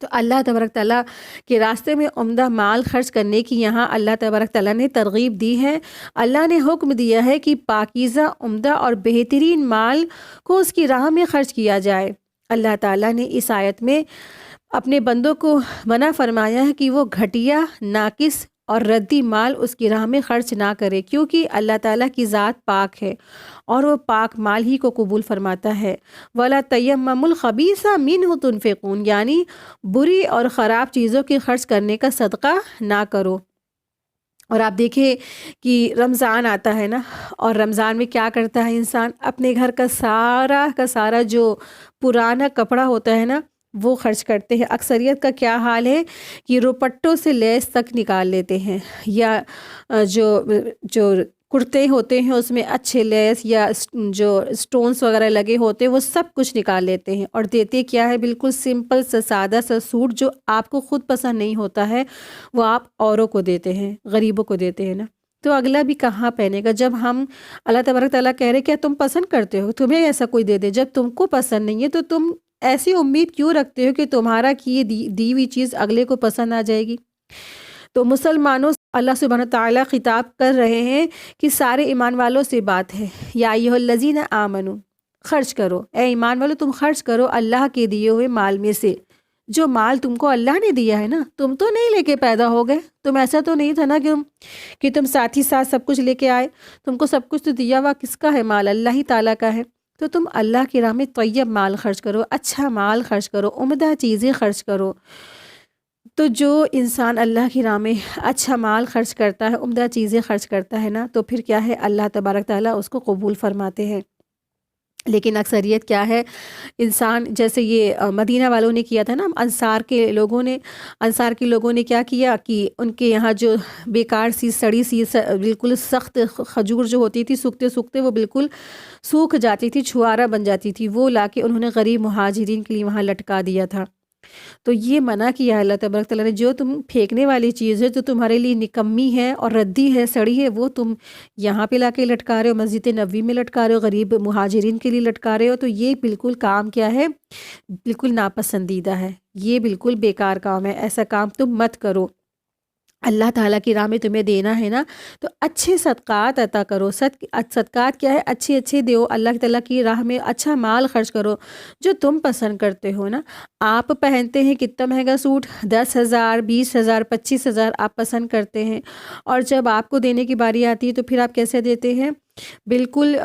تو اللہ تبارک تعالیٰ کے راستے میں عمدہ مال خرچ کرنے کی یہاں اللہ تبارک تعالیٰ نے ترغیب دی ہے۔ اللہ نے حکم دیا ہے کہ پاکیزہ، عمدہ اور بہترین مال کو اس کی راہ میں خرچ کیا جائے۔ اللہ تعالیٰ نے اس آیت میں اپنے بندوں کو منع فرمایا ہے کہ وہ گھٹیا، ناقص اور ردی مال اس کی راہ میں خرچ نہ کرے، کیونکہ اللہ تعالیٰ کی ذات پاک ہے اور وہ پاک مال ہی کو قبول فرماتا ہے۔ وَلَا تَيَمَّمُوا الْخَبِيثَ مِنْهُ تُنْفِقُونَ، یعنی بری اور خراب چیزوں کی خرچ کرنے کا صدقہ نہ کرو۔ اور آپ دیکھیں کہ رمضان آتا ہے نا، اور رمضان میں کیا کرتا ہے انسان، اپنے گھر کا سارا جو پرانا کپڑا ہوتا ہے نا وہ خرچ کرتے ہیں۔ اکثریت کا کیا حال ہے کہ روپٹوں سے لیس تک نکال لیتے ہیں، یا جو کرتے ہوتے ہیں اس میں اچھے لیس یا جو سٹونز وغیرہ لگے ہوتے ہیں وہ سب کچھ نکال لیتے ہیں، اور دیتے کیا ہے، بالکل سمپل سا سادہ سا سوٹ جو آپ کو خود پسند نہیں ہوتا ہے وہ آپ اوروں کو دیتے ہیں، غریبوں کو دیتے ہیں نا۔ تو اگلا بھی کہاں پہنے گا؟ جب ہم اللہ تبارک تعالیٰ کہہ رہے کیا تم پسند کرتے ہو، تمہیں ایسا کوئی دے دے، جب تم کو پسند نہیں ہے تو تم ایسی امید کیوں رکھتے ہو کہ تمہارا کی دی ہوئی چیز اگلے کو پسند آ جائے گی؟ تو مسلمانوں اللہ سبحانہ تعالیٰ خطاب کر رہے ہیں کہ سارے ایمان والوں سے بات ہے، یا ایھا الذین آمنو، خرچ کرو، اے ایمان والو تم خرچ کرو اللہ کے دیے ہوئے مال میں سے، جو مال تم کو اللہ نے دیا ہے نا، تم تو نہیں لے کے پیدا ہو گئے، تم ایسا تو نہیں تھا نا کہ تم ساتھ ہی ساتھ سب کچھ لے کے آئے، تم کو سب کچھ تو دیا ہوا کس کا ہے؟ مال اللہ ہی تعالیٰ کا ہے۔ تو تم اللہ کی راہ میں طیب مال خرچ کرو، اچھا مال خرچ کرو، عمدہ چیزیں خرچ کرو۔ تو جو انسان اللہ کی راہ میں اچھا مال خرچ کرتا ہے، عمدہ چیزیں خرچ کرتا ہے نا، تو پھر کیا ہے، اللہ تبارک تعالیٰ اس کو قبول فرماتے ہیں۔ لیکن اکثریت کیا ہے، انسان جیسے یہ مدینہ والوں نے کیا تھا نا، انصار کے لوگوں نے کیا کیا کہ ان کے یہاں جو بیکار سی سڑی سی بالکل سخت کھجور جو ہوتی تھی، سوکھتے سوکھتے وہ بالکل سوکھ جاتی تھی، چھوارا بن جاتی تھی، وہ لا کے انہوں نے غریب مہاجرین کے لیے وہاں لٹکا دیا تھا۔ تو یہ منع کیا ہے اللہ تبارک تعالیٰ نے، جو تم پھینکنے والی چیز ہے، جو تمہارے لیے نکمی ہے اور ردی ہے، سڑی ہے، وہ تم یہاں پہ لا کے لٹکا رہے ہو، مسجد نبوی میں لٹکا رہے ہو، غریب مہاجرین کے لیے لٹکا رہے ہو، تو یہ بالکل کام کیا ہے، بالکل ناپسندیدہ ہے، یہ بالکل بیکار کام ہے، ایسا کام تم مت کرو۔ اللہ تعالیٰ کی راہ میں تمہیں دینا ہے نا، تو اچھے صدقات عطا کرو۔ صدقات کیا ہے، اچھے دیو، اللہ تعالیٰ کی راہ میں اچھا مال خرچ کرو جو تم پسند کرتے ہو نا۔ آپ پہنتے ہیں کتنا مہنگا سوٹ، 10,000 20,000 25,000 آپ پسند کرتے ہیں، اور جب آپ کو دینے کی باری آتی ہے تو پھر آپ کیسے دیتے ہیں؟ بالکل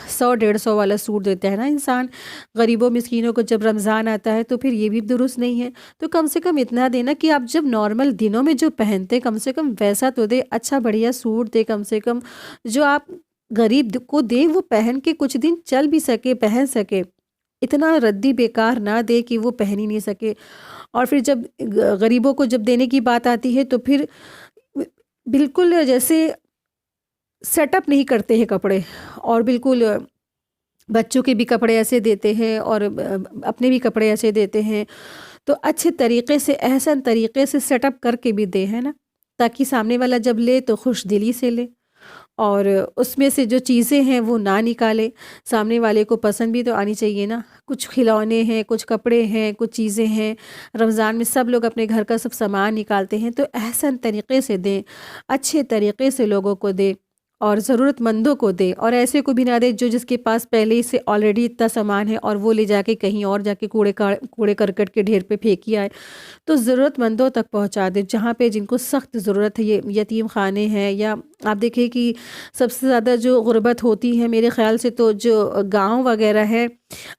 100-150 والا سوٹ دیتا ہے نا انسان غریبوں مسکینوں کو جب رمضان آتا ہے، تو پھر یہ بھی درست نہیں ہے۔ تو کم سے کم اتنا دینا کہ آپ جب نارمل دنوں میں جو پہنتے کم سے کم ویسا تو دے، اچھا بڑھیا سوٹ دے، کم سے کم جو آپ غریب کو دیں وہ پہن کے کچھ دن چل بھی سکے، پہن سکے، اتنا ردی بیکار نہ دے کہ وہ پہن ہی نہیں سکے۔ اور پھر جب غریبوں کو جب دینے کی بات آتی ہے تو پھر بالکل جیسے سیٹ اپ نہیں کرتے ہیں کپڑے، اور بالکل بچوں کے بھی کپڑے ایسے دیتے ہیں اور اپنے بھی کپڑے ایسے دیتے ہیں۔ تو اچھے طریقے سے، احسن طریقے سے سیٹ اپ کر کے بھی دے، ہے نا، تاکہ سامنے والا جب لے تو خوش دلی سے لے، اور اس میں سے جو چیزیں ہیں وہ نہ نکالے، سامنے والے کو پسند بھی تو آنی چاہیے نا۔ کچھ کھلونے ہیں، کچھ کپڑے ہیں، کچھ چیزیں ہیں، رمضان میں سب لوگ اپنے گھر کا سب سامان نکالتے ہیں، تو احسن طریقے سے دیں، اچھے طریقے سے لوگوں کو دے اور ضرورت مندوں کو دے، اور ایسے کو بھی نہ دے جو جس کے پاس پہلے ہی سے آلریڈی اتنا سامان ہے اور وہ لے جا کے کہیں اور جا کے کوڑے کرکٹ کے ڈھیر پہ پھینکی آئے۔ تو ضرورت مندوں تک پہنچا دے، جہاں پہ جن کو سخت ضرورت ہے، یہ یتیم خانے ہیں، یا آپ دیکھیں کہ سب سے زیادہ جو غربت ہوتی ہے میرے خیال سے تو جو گاؤں وغیرہ ہے،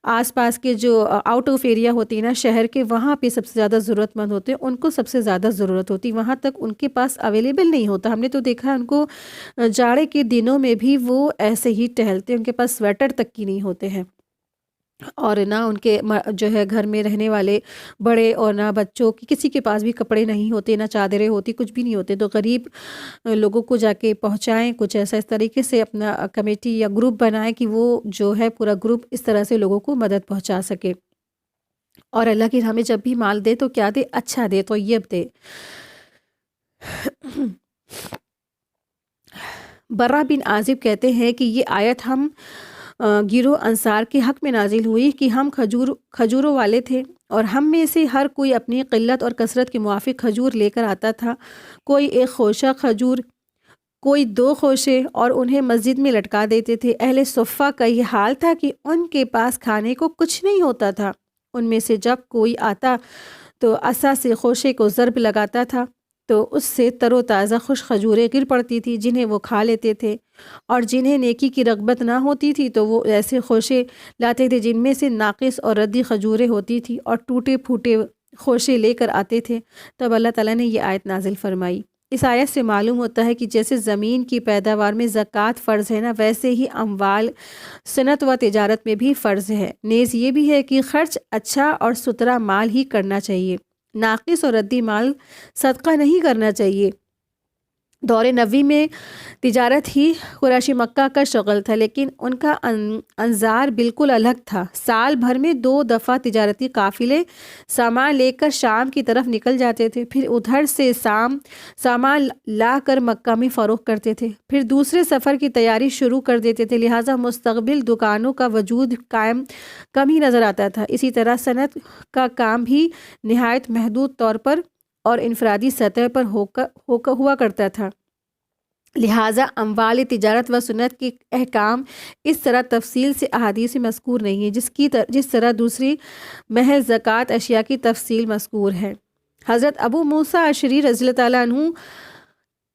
آس پاس کے جو آؤٹ آف ایریا ہوتی ہے نا شہر کے، وہاں پہ سب سے زیادہ ضرورت مند ہوتے ہیں، ان کو سب سے زیادہ ضرورت ہوتی، وہاں تک ان کے پاس اویلیبل نہیں ہوتا۔ ہم نے تو دیکھا ہے ان کو جاڑے کے دنوں میں بھی وہ ایسے ہی ٹہلتے ہیں، ان کے پاس سویٹر تک کی نہیں ہوتے ہیں، اور نہ ان کے جو ہے گھر میں رہنے والے بڑے اور نہ بچوں کی کسی کے پاس بھی کپڑے نہیں ہوتے، نہ چادریں ہوتی، کچھ بھی نہیں ہوتے۔ تو غریب لوگوں کو جا کے پہنچائیں کچھ ایسا، اس طریقے سے اپنا کمیٹی یا گروپ بنائیں کہ وہ جو ہے پورا گروپ اس طرح سے لوگوں کو مدد پہنچا سکے۔ اور اللہ کی راہ میں جب بھی مال دے تو کیا دے، اچھا دے، طیب دے۔ برا بن عازب کہتے ہیں کہ یہ آیت ہم گروہ انصار کے حق میں نازل ہوئی کہ ہم کھجوروں والے تھے، اور ہم میں سے ہر کوئی اپنی قلت اور کثرت کے موافق کھجور لے کر آتا تھا، کوئی 1 خوشہ کھجور، کوئی 2 خوشے، اور انہیں مسجد میں لٹکا دیتے تھے۔ اہل صفہ کا یہ حال تھا کہ ان کے پاس کھانے کو کچھ نہیں ہوتا تھا، ان میں سے جب کوئی آتا تو عصا سے خوشے کو ضرب لگاتا تھا تو اس سے تر و تازہ خوش کھجوریں گر پڑتی تھی جنہیں وہ کھا لیتے تھے، اور جنہیں نیکی کی رغبت نہ ہوتی تھی تو وہ ایسے خوشے لاتے تھے جن میں سے ناقص اور ردی کھجوریں ہوتی تھی اور ٹوٹے پھوٹے خوشے لے کر آتے تھے۔ تب اللہ تعالیٰ نے یہ آیت نازل فرمائی۔ اس آیت سے معلوم ہوتا ہے کہ جیسے زمین کی پیداوار میں زکوٰۃ فرض ہے نا، ویسے ہی اموال، صنعت و تجارت میں بھی فرض ہے۔ نیز یہ بھی ہے کہ خرچ اچھا اور ستھرا مال ہی کرنا چاہیے، ناقص اور ردی مال صدقہ نہیں کرنا چاہیے۔ دور نبوی میں تجارت ہی قریش مکہ کا شغل تھا، لیکن ان کا انظار بالکل الگ تھا۔ سال بھر میں 2 دفعہ تجارتی قافلے سامان لے کر شام کی طرف نکل جاتے تھے، پھر ادھر سے سامان لا کر مکہ میں فروخت کرتے تھے، پھر دوسرے سفر کی تیاری شروع کر دیتے تھے، لہٰذا مستقبل دکانوں کا وجود کم ہی نظر آتا تھا۔ اسی طرح صنعت کا کام بھی نہایت محدود طور پر اور انفرادی سطح پر ہوا کرتا تھا، لہٰذا اموال تجارت و صنعت کے احکام اس طرح تفصیل سے احادیث میں مذکور نہیں ہیں جس طرح دوسری محض زکوٰۃ اشیاء کی تفصیل مذکور ہے۔ حضرت ابو موسیٰ اشعری رضی اللہ تعالیٰ عنہ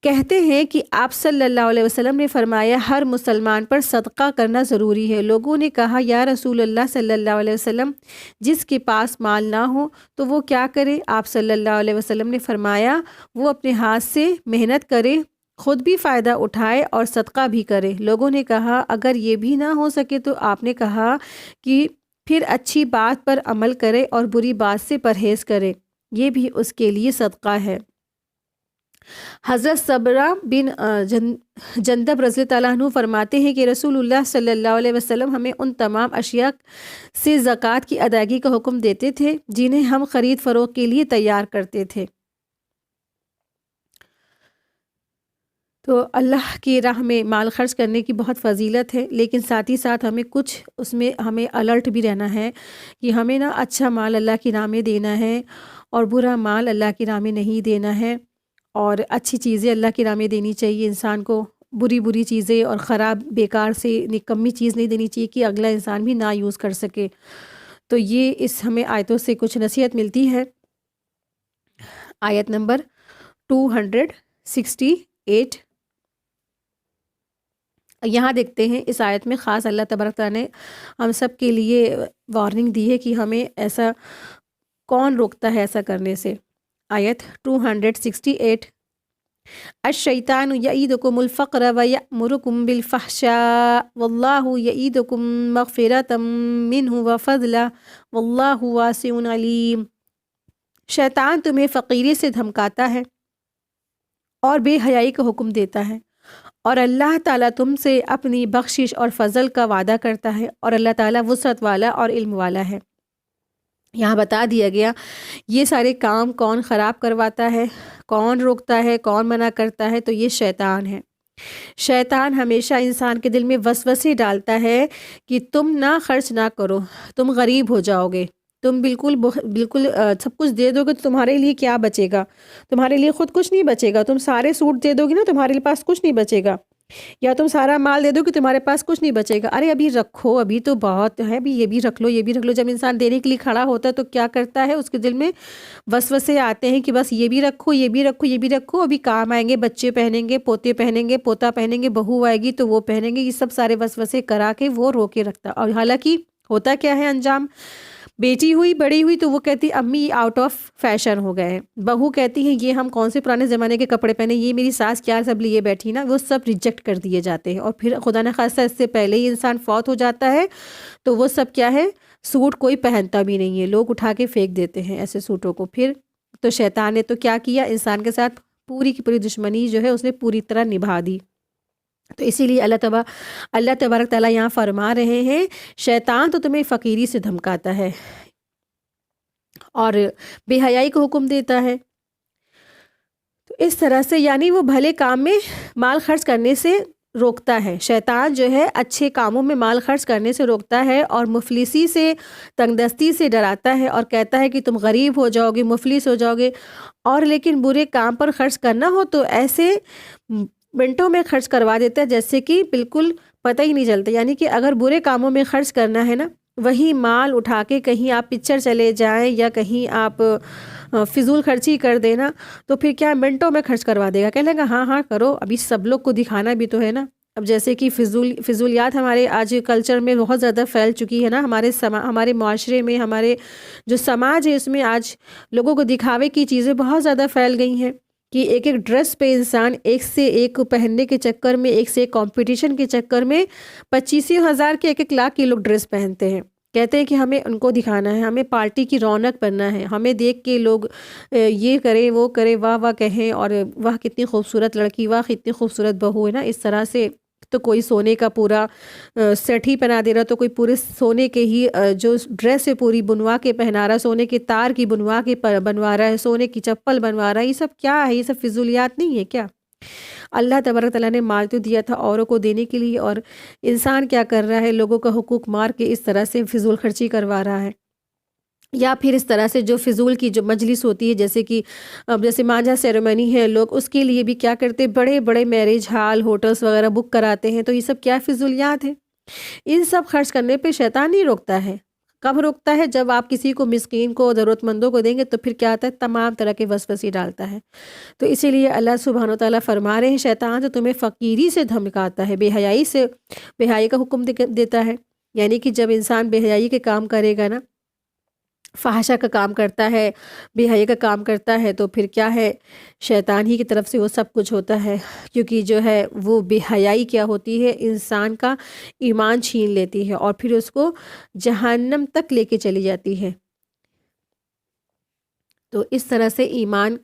کہتے ہیں کہ آپ صلی اللہ علیہ وسلم نے فرمایا ہر مسلمان پر صدقہ کرنا ضروری ہے۔ لوگوں نے کہا یا رسول اللہ صلی اللہ علیہ وسلم، جس کے پاس مال نہ ہو تو وہ کیا کرے؟ آپ صلی اللہ علیہ وسلم نے فرمایا وہ اپنے ہاتھ سے محنت کرے، خود بھی فائدہ اٹھائے اور صدقہ بھی کرے۔ لوگوں نے کہا اگر یہ بھی نہ ہو سکے تو آپ نے کہا کہ پھر اچھی بات پر عمل کرے اور بری بات سے پرہیز کرے، یہ بھی اس کے لیے صدقہ ہے۔ حضرت صبرہ بن جندب رضی اللہ عنہ فرماتے ہیں کہ رسول اللہ صلی اللہ علیہ وسلم ہمیں ان تمام اشیاء سے زکوٰۃ کی ادائیگی کا حکم دیتے تھے جنہیں ہم خرید فروخت کے لیے تیار کرتے تھے۔ تو اللہ کی راہ میں مال خرچ کرنے کی بہت فضیلت ہے، لیکن ساتھ ہی ساتھ اس میں ہمیں الرٹ بھی رہنا ہے کہ ہمیں نا اچھا مال اللہ کی راہ میں دینا ہے اور برا مال اللہ کی راہ میں نہیں دینا ہے، اور اچھی چیزیں اللہ کی راہ میں دینی چاہیے انسان کو، بری چیزیں اور خراب بیکار سے نکمی چیز نہیں دینی چاہیے کہ اگلا انسان بھی نہ یوز کر سکے۔ تو یہ اس ہمیں آیتوں سے کچھ نصیحت ملتی ہے۔ آیت نمبر 268 یہاں دیکھتے ہیں، اس آیت میں خاص اللہ تبارک تعالیٰ نے ہم سب کے لیے وارننگ دی ہے کہ ہمیں ایسا کون روکتا ہے ایسا کرنے سے۔ آیت 268 الشیطان یعیدکم الفقر ویأمرکم بالفحشاء واللہ یعیدکم مغفرۃ منہ وفضلا واللہ واسع علیم۔ شیطان تمہیں فقیری سے دھمکاتا ہے اور بے حیائی کا حکم دیتا ہے، اور اللہ تعالیٰ تم سے اپنی بخشش اور فضل کا وعدہ کرتا ہے، اور اللہ تعالیٰ وسعت والا اور علم والا ہے۔ یہاں بتا دیا گیا یہ سارے کام کون خراب کرواتا ہے، کون روکتا ہے، کون منع کرتا ہے، تو یہ شیطان ہے۔ شیطان ہمیشہ انسان کے دل میں وسوسے ڈالتا ہے کہ تم نہ خرچ نہ کرو، تم غریب ہو جاؤ گے، تم بالکل سب کچھ دے دو گے تو تمہارے لیے کیا بچے گا، تمہارے لیے خود کچھ نہیں بچے گا، تم سارے سوٹ دے دو گے نا تمہارے پاس کچھ نہیں بچے گا، یا تم سارا مال دے دو کہ تمہارے پاس کچھ نہیں بچے گا، ارے ابھی رکھو، ابھی تو بہت ہے، ابھی یہ بھی رکھ لو، یہ بھی رکھ لو۔ جب انسان دینے کے لیے کھڑا ہوتا ہے تو کیا کرتا ہے، اس کے دل میں وسوسے آتے ہیں کہ بس یہ بھی رکھو، یہ بھی رکھو، یہ بھی رکھو، ابھی کام آئیں گے، بچے پہنیں گے، پوتے پہنیں گے، پوتا پہنیں گے، بہو آئے گی تو وہ پہنیں گے، یہ سب سارے وسوسے کرا کے وہ رو کے رکھتا۔ اور حالانکہ ہوتا کیا ہے انجام، بیٹی ہوئی بڑی ہوئی تو وہ کہتی امی یہ آؤٹ آف فیشن ہو گئے ہیں، بہو کہتی ہیں یہ ہم کون سے پرانے زمانے کے کپڑے پہنے، یہ میری ساس کیا سب لیے بیٹھی نا، وہ سب ریجیکٹ کر دیے جاتے ہیں۔ اور پھر خدا نخواستہ اس سے پہلے ہی انسان فوت ہو جاتا ہے تو وہ سب کیا ہے، سوٹ کوئی پہنتا بھی نہیں ہے، لوگ اٹھا کے پھینک دیتے ہیں ایسے سوٹوں کو۔ پھر تو شیطان نے تو کیا کیا، انسان کے ساتھ پوری کی پوری دشمنی جو ہے اس نے پوری طرح نبھا دی۔ تو اسی لیے اللہ تبارک تعالیٰ یہاں فرما رہے ہیں شیطان تو تمہیں فقیری سے دھمکاتا ہے اور بے حیائی کو حکم دیتا ہے۔ تو اس طرح سے یعنی وہ بھلے کام میں مال خرچ کرنے سے روکتا ہے، شیطان جو ہے اچھے کاموں میں مال خرچ کرنے سے روکتا ہے اور مفلسی سے، تنگ دستی سے ڈراتا ہے اور کہتا ہے کہ تم غریب ہو جاؤ گے، مفلس ہو جاؤ گے۔ اور لیکن برے کام پر خرچ کرنا ہو تو ایسے منٹوں میں خرچ کروا دیتا ہے جیسے کہ بالکل پتہ ہی نہیں چلتا، یعنی کہ اگر برے کاموں میں خرچ کرنا ہے نا وہی مال اٹھا کے کہیں آپ پکچر چلے جائیں یا کہیں آپ فضول خرچی کر دینا تو پھر کیا منٹوں میں خرچ کروا دے گا، کہہ لیں گا ہاں ہاں کرو، ابھی سب لوگ کو دکھانا بھی تو ہے نا۔ اب جیسے کہ فضولیات ہمارے آج کلچر میں بہت زیادہ پھیل چکی ہے نا، ہمارے معاشرے میں، ہمارے جو سماج ہے اس میں آج لوگوں کو دکھاوے کی چیزیں بہت زیادہ پھیل گئی ہیں کہ ایک ایک ڈریس پہ انسان ایک سے ایک پہننے کے چکر میں، ایک سے ایک کمپٹیشن کے چکر میں 25,000 کے 1,00,000 کے لوگ ڈریس پہنتے ہیں، کہتے ہیں کہ ہمیں ان کو دکھانا ہے، ہمیں پارٹی کی رونق بننا ہے، ہمیں دیکھ کے لوگ یہ کریں وہ کریں، واہ واہ کہیں، اور واہ کتنی خوبصورت لڑکی، واہ کتنی خوبصورت بہو ہے نا۔ اس طرح سے تو کوئی سونے کا پورا سیٹ ہی پہنا دے رہا، تو کوئی پورے سونے کے ہی جو ڈریس ہے پوری بنوا کے پہنا رہا، سونے کے تار کی بنوا کے بنوا رہا ہے، سونے کی چپل بنوا رہا ہے۔ یہ سب کیا ہے؟ یہ سب فضولیات نہیں ہے کیا؟ اللہ تبارک تعالیٰ نے مال تو دیا تھا اوروں کو دینے کے لیے، اور انسان کیا کر رہا ہے؟ لوگوں کا حقوق مار کے اس طرح سے فضول خرچی کروا رہا ہے، یا پھر اس طرح سے جو فضول کی جو مجلس ہوتی ہے، جیسے کہ اب جیسے مانجھا سیریمنی ہے، لوگ اس کے لیے بھی کیا کرتے، بڑے بڑے میرج ہال ہوٹلز وغیرہ بک کراتے ہیں، تو یہ سب کیا فضولیات ہیں؟ ان سب خرچ کرنے پہ شیطان نہیں روکتا ہے۔ کب روکتا ہے؟ جب آپ کسی کو، مسکین کو، ضرورت مندوں کو دیں گے تو پھر کیا آتا ہے؟ تمام طرح کے وسوسے ڈالتا ہے۔ تو اسی لیے اللہ سبحانہ و تعالیٰ فرما رہے ہیں شیطان تو تمہیں فقیری سے دھمکاتا ہے، بے حیائی کا حکم دیتا ہے، یعنی کہ جب انسان بے حیائی کے کام کرے گا نا، فحاشہ کا کام کرتا ہے، بے حیائی کا کام کرتا ہے، تو پھر کیا ہے؟ شیطان ہی کی طرف سے وہ سب کچھ ہوتا ہے، کیونکہ جو ہے وہ بے حیائی کیا ہوتی ہے؟ انسان کا ایمان چھین لیتی ہے اور پھر اس کو جہنم تک لے کے چلی جاتی ہے۔ تو اس طرح سے ایمان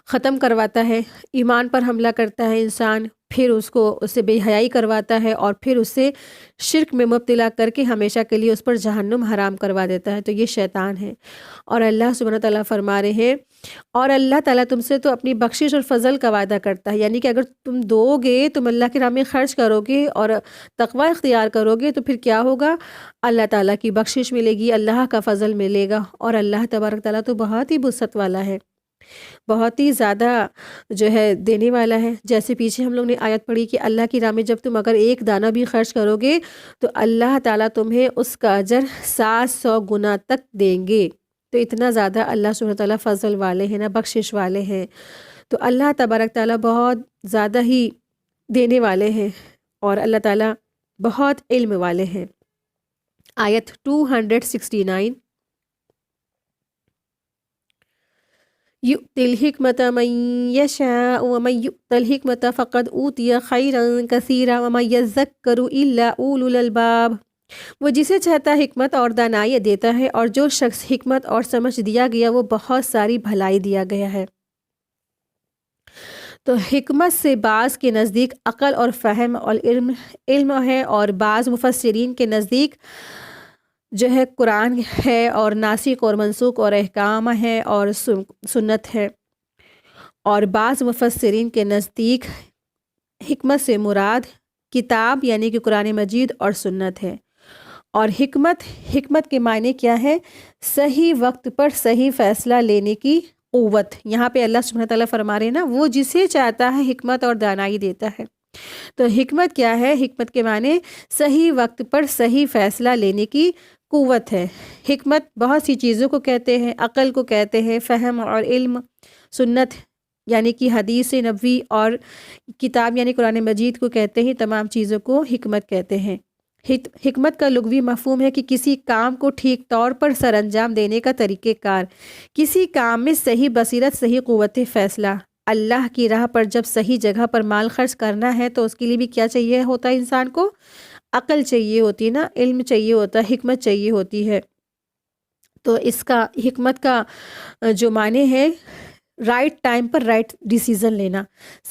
ختم کرواتا ہے، ایمان پر حملہ کرتا ہے انسان، پھر اسے بے حیائی کرواتا ہے، اور پھر اسے شرک میں مبتلا کر کے ہمیشہ کے لیے اس پر جہنم حرام کروا دیتا ہے۔ تو یہ شیطان ہے۔ اور اللہ سبحانہ تعالیٰ فرما رہے ہیں، اور اللہ تعالیٰ تم سے تو اپنی بخشش اور فضل کا وعدہ کرتا ہے، یعنی کہ اگر تم دو گے، تم اللہ کی راہ میں خرچ کرو گے اور تقوی اختیار کرو گے، تو پھر کیا ہوگا؟ اللہ تعالیٰ کی بخشش ملے گی، اللہ کا فضل ملے گا، اور اللہ تبارک تعالیٰ تو بہت ہی وسعت والا ہے، بہت ہی زیادہ جو ہے دینے والا ہے۔ جیسے پیچھے ہم لوگ نے آیت پڑھی کہ اللہ کی راہ میں جب تم اگر ایک دانہ بھی خرچ کرو گے تو اللہ تعالیٰ تمہیں اس کا اجر 700 گنا تک دیں گے۔ تو اتنا زیادہ اللہ سبحانہ تعالیٰ فضل والے ہیں نا، بخشش والے ہیں۔ تو اللہ تبارک تعالیٰ بہت زیادہ ہی دینے والے ہیں، اور اللہ تعالیٰ بہت علم والے ہیں۔ آیت 269، یؤتی الحکمت من یشاء ومن یؤت الحکمت فقد اوتی خیرا کثیرا ومن یذکر الا اولو الالباب۔ وہ جسے چاہتا حکمت اور دانائی دیتا ہے، اور جو شخص حکمت اور سمجھ دیا گیا وہ بہت ساری بھلائی دیا گیا ہے۔ تو حکمت سے بعض کے نزدیک عقل اور فہم اور علم ہے، اور بعض مفسرین کے نزدیک جو ہے قرآن ہے، اور ناسخ اور منسوخ اور احکام ہے، اور سنت ہے، اور بعض مفسرین کے نزدیک حکمت سے مراد کتاب یعنی کہ قرآن مجید اور سنت ہے۔ اور حکمت کے معنی کیا ہے؟ صحیح وقت پر صحیح فیصلہ لینے کی قوت۔ یہاں پہ اللہ سبحانہ تعالیٰ فرما رہے ہیں نا، وہ جسے چاہتا ہے حکمت اور دانائی دیتا ہے۔ تو حکمت کیا ہے؟ حکمت کے معنی صحیح وقت پر صحیح فیصلہ لینے کی قوت ہے۔ حکمت بہت سی چیزوں کو کہتے ہیں، عقل کو کہتے ہیں، فہم اور علم، سنت یعنی کہ حدیث نبوی، اور کتاب یعنی قرآن مجید کو کہتے ہیں۔ تمام چیزوں کو حکمت کہتے ہیں۔ حکمت کا لغوی مفہوم ہے کہ کسی کام کو ٹھیک طور پر سر انجام دینے کا طریقہ کار، کسی کام میں صحیح بصیرت، صحیح قوت فیصلہ۔ اللہ کی راہ پر جب صحیح جگہ پر مال خرچ کرنا ہے تو اس کے لیے بھی کیا چاہیے ہوتا ہے؟ انسان کو عقل چاہیے ہوتی ہے نا، علم چاہیے ہوتا ہے، حکمت چاہیے ہوتی ہے۔ تو اس کا حکمت کا جو معنی ہے رائٹ ٹائم پر رائٹ ڈیسیزن لینا،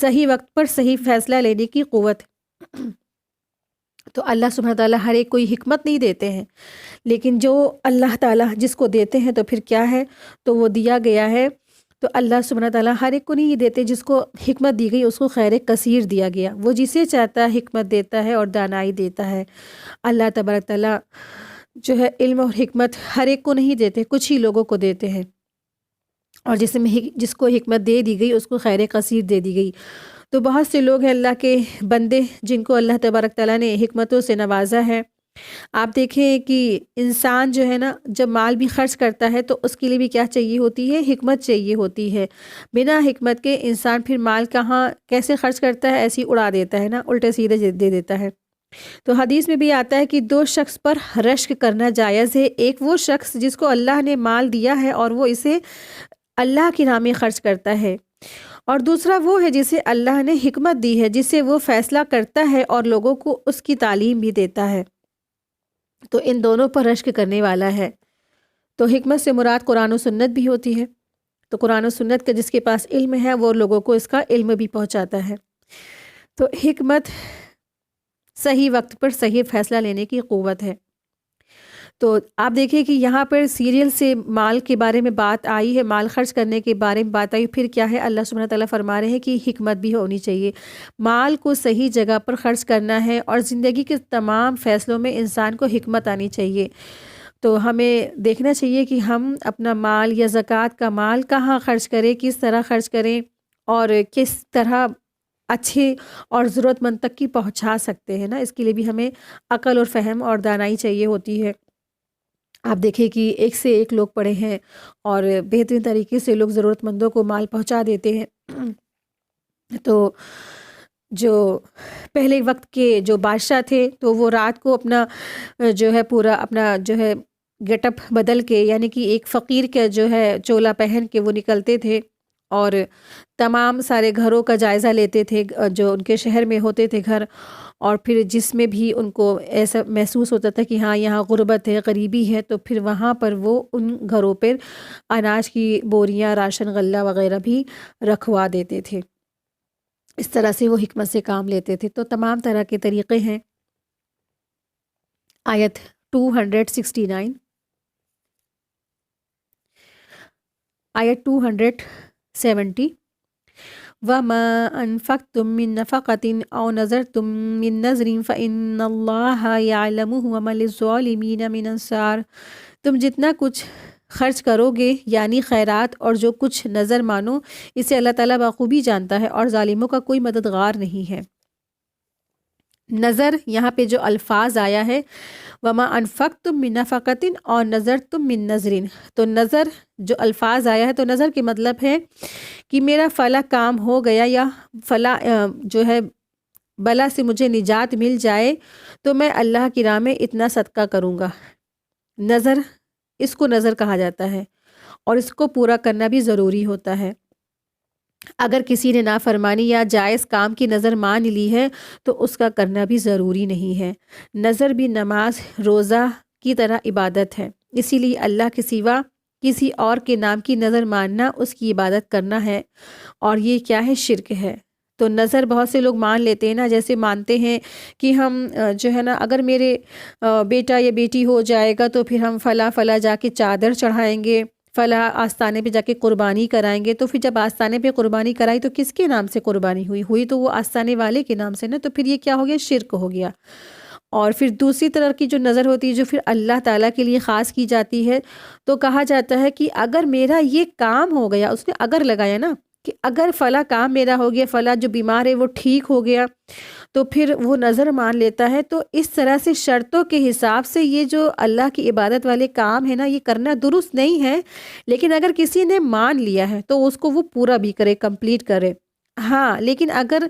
صحیح وقت پر صحیح فیصلہ لینے کی قوت۔ تو اللہ سبحانہ تعالیٰ ہر ایک کوئی حکمت نہیں دیتے ہیں، لیکن جو اللہ تعالیٰ جس کو دیتے ہیں تو پھر کیا ہے؟ تو وہ دیا گیا ہے۔ تو اللہ سبحانہ تعالیٰ ہر ایک کو نہیں دیتے، جس کو حکمت دی گئی اس کو خیر کثیر دیا گیا، وہ جسے چاہتا ہے حکمت دیتا ہے اور دانائی دیتا ہے۔ اللہ تبارک تعالیٰ جو ہے علم اور حکمت ہر ایک کو نہیں دیتے، کچھ ہی لوگوں کو دیتے ہیں، اور جس کو حکمت دے دی گئی اس کو خیر کثیر دے دی گئی۔ تو بہت سے لوگ ہیں اللہ کے بندے جن کو اللہ تبارک تعالیٰ نے حکمتوں سے نوازا ہے، آپ دیکھیں کہ انسان جو ہے نا جب مال بھی خرچ کرتا ہے تو اس کے لیے بھی کیا چاہیے ہوتی ہے؟ حکمت چاہیے ہوتی ہے۔ بنا حکمت کے انسان پھر مال کہاں کیسے خرچ کرتا ہے؟ ایسے ہی اڑا دیتا ہے نا، الٹے سیدھے دے دیتا ہے۔ تو حدیث میں بھی آتا ہے کہ دو شخص پر رشک کرنا جائز ہے، ایک وہ شخص جس کو اللہ نے مال دیا ہے اور وہ اسے اللہ کے نام میں خرچ کرتا ہے، اور دوسرا وہ ہے جسے اللہ نے حکمت دی ہے، جس سے وہ فیصلہ کرتا ہے اور لوگوں کو اس کی تعلیم بھی دیتا ہے، تو ان دونوں پر رشک کرنے والا ہے۔ تو حکمت سے مراد قرآن و سنت بھی ہوتی ہے، تو قرآن و سنت کا جس کے پاس علم ہے وہ لوگوں کو اس کا علم بھی پہنچاتا ہے۔ تو حکمت صحیح وقت پر صحیح فیصلہ لینے کی قوت ہے۔ تو آپ دیکھیں کہ یہاں پر سیریل سے مال کے بارے میں بات آئی ہے، مال خرچ کرنے کے بارے میں بات آئی، پھر کیا ہے؟ اللہ سبحانہ تعالیٰ فرما رہے ہیں کہ حکمت بھی ہونی چاہیے، مال کو صحیح جگہ پر خرچ کرنا ہے، اور زندگی کے تمام فیصلوں میں انسان کو حکمت آنی چاہیے۔ تو ہمیں دیکھنا چاہیے کہ ہم اپنا مال یا زکوٰۃ کا مال کہاں خرچ کریں، کس طرح خرچ کریں، اور کس طرح اچھے اور ضرورت مند تک کی پہنچا سکتے ہیں نا، اس کے لیے بھی ہمیں عقل اور فہم اور دانائی چاہیے ہوتی ہے۔ آپ دیکھیں کہ ایک سے ایک لوگ پڑے ہیں اور بہترین طریقے سے لوگ ضرورت مندوں کو مال پہنچا دیتے ہیں۔ تو جو پہلے وقت کے جو بادشاہ تھے تو وہ رات کو اپنا جو ہے پورا اپنا جو ہے گیٹ اپ بدل کے، یعنی کہ ایک فقیر کا جو ہے چولا پہن کے وہ نکلتے تھے اور تمام سارے گھروں کا جائزہ لیتے تھے جو ان کے شہر میں ہوتے تھے گھر، اور پھر جس میں بھی ان کو ایسا محسوس ہوتا تھا کہ ہاں یہاں غربت ہے، غریبی ہے، تو پھر وہاں پر وہ ان گھروں پر اناج کی بوریاں، راشن غلہ وغیرہ بھی رکھوا دیتے تھے۔ اس طرح سے وہ حکمت سے کام لیتے تھے۔ تو تمام طرح کے طریقے ہیں۔ آیت 269، آیت 270، وَمَا أَنفَقْتُم مِّن نَفَقَةٍ أَوْ نَذَرْتُم مِّن نَذْرٍ فَإِنَّ اللَّهَ يَعْلَمُهُ وَمَا لِلظَّالِمِينَ مِنْ أَنصَارٍ۔ تم جتنا کچھ خرچ کرو گے یعنی خیرات اور جو کچھ نظر مانو، اسے اللہ تعالیٰ بخوبی جانتا ہے، اور ظالموں کا کوئی مددگار نہیں ہے۔ نظر یہاں پہ جو الفاظ آیا ہے وَمَا أَنفَقْتُم مِّن نَفَقَةٍ اور نَذَرْتُم مِّن نَذْرٍ، تو نظر جو الفاظ آیا ہے تو نظر کے مطلب ہے کہ میرا فلاں کام ہو گیا یا فلاں جو ہے بلا سے مجھے نجات مل جائے تو میں اللہ کی راہ میں اتنا صدقہ کروں گا۔ نظر، اس کو نظر کہا جاتا ہے، اور اس کو پورا کرنا بھی ضروری ہوتا ہے۔ اگر کسی نے نافرمانی یا جائز کام کی نظر مان لی ہے تو اس کا کرنا بھی ضروری نہیں ہے۔ نظر بھی نماز، روزہ کی طرح عبادت ہے، اسی لیے اللہ کے سوا کسی اور کے نام کی نظر ماننا اس کی عبادت کرنا ہے، اور یہ کیا ہے؟ شرک ہے۔ تو نظر بہت سے لوگ مان لیتے ہیں نا، جیسے مانتے ہیں کہ ہم جو ہے نا اگر میرے بیٹا یا بیٹی ہو جائے گا تو پھر ہم فلاں جا کے چادر چڑھائیں گے، فلاں آستانے پہ جا کے قربانی کرائیں گے۔ تو پھر جب آستانے پہ قربانی کرائی تو کس کے نام سے قربانی ہوئی تو وہ آستانے والے کے نام سے نا، تو پھر یہ کیا ہو گیا؟ شرک ہو گیا۔ اور پھر دوسری طرح کی جو نظر ہوتی ہے جو پھر اللہ تعالیٰ کے لیے خاص کی جاتی ہے، تو کہا جاتا ہے کہ اگر میرا یہ کام ہو گیا، اس نے اگر لگایا نا کہ اگر فلاں کام میرا ہو گیا، فلاں جو بیمار ہے وہ ٹھیک ہو گیا، تو پھر وہ نظر مان لیتا ہے۔ تو اس طرح سے شرطوں کے حساب سے یہ جو اللہ کی عبادت والے کام ہے نا، یہ کرنا درست نہیں ہے، لیکن اگر کسی نے مان لیا ہے تو اس کو وہ پورا بھی کرے، کمپلیٹ کرے۔ ہاں، لیکن اگر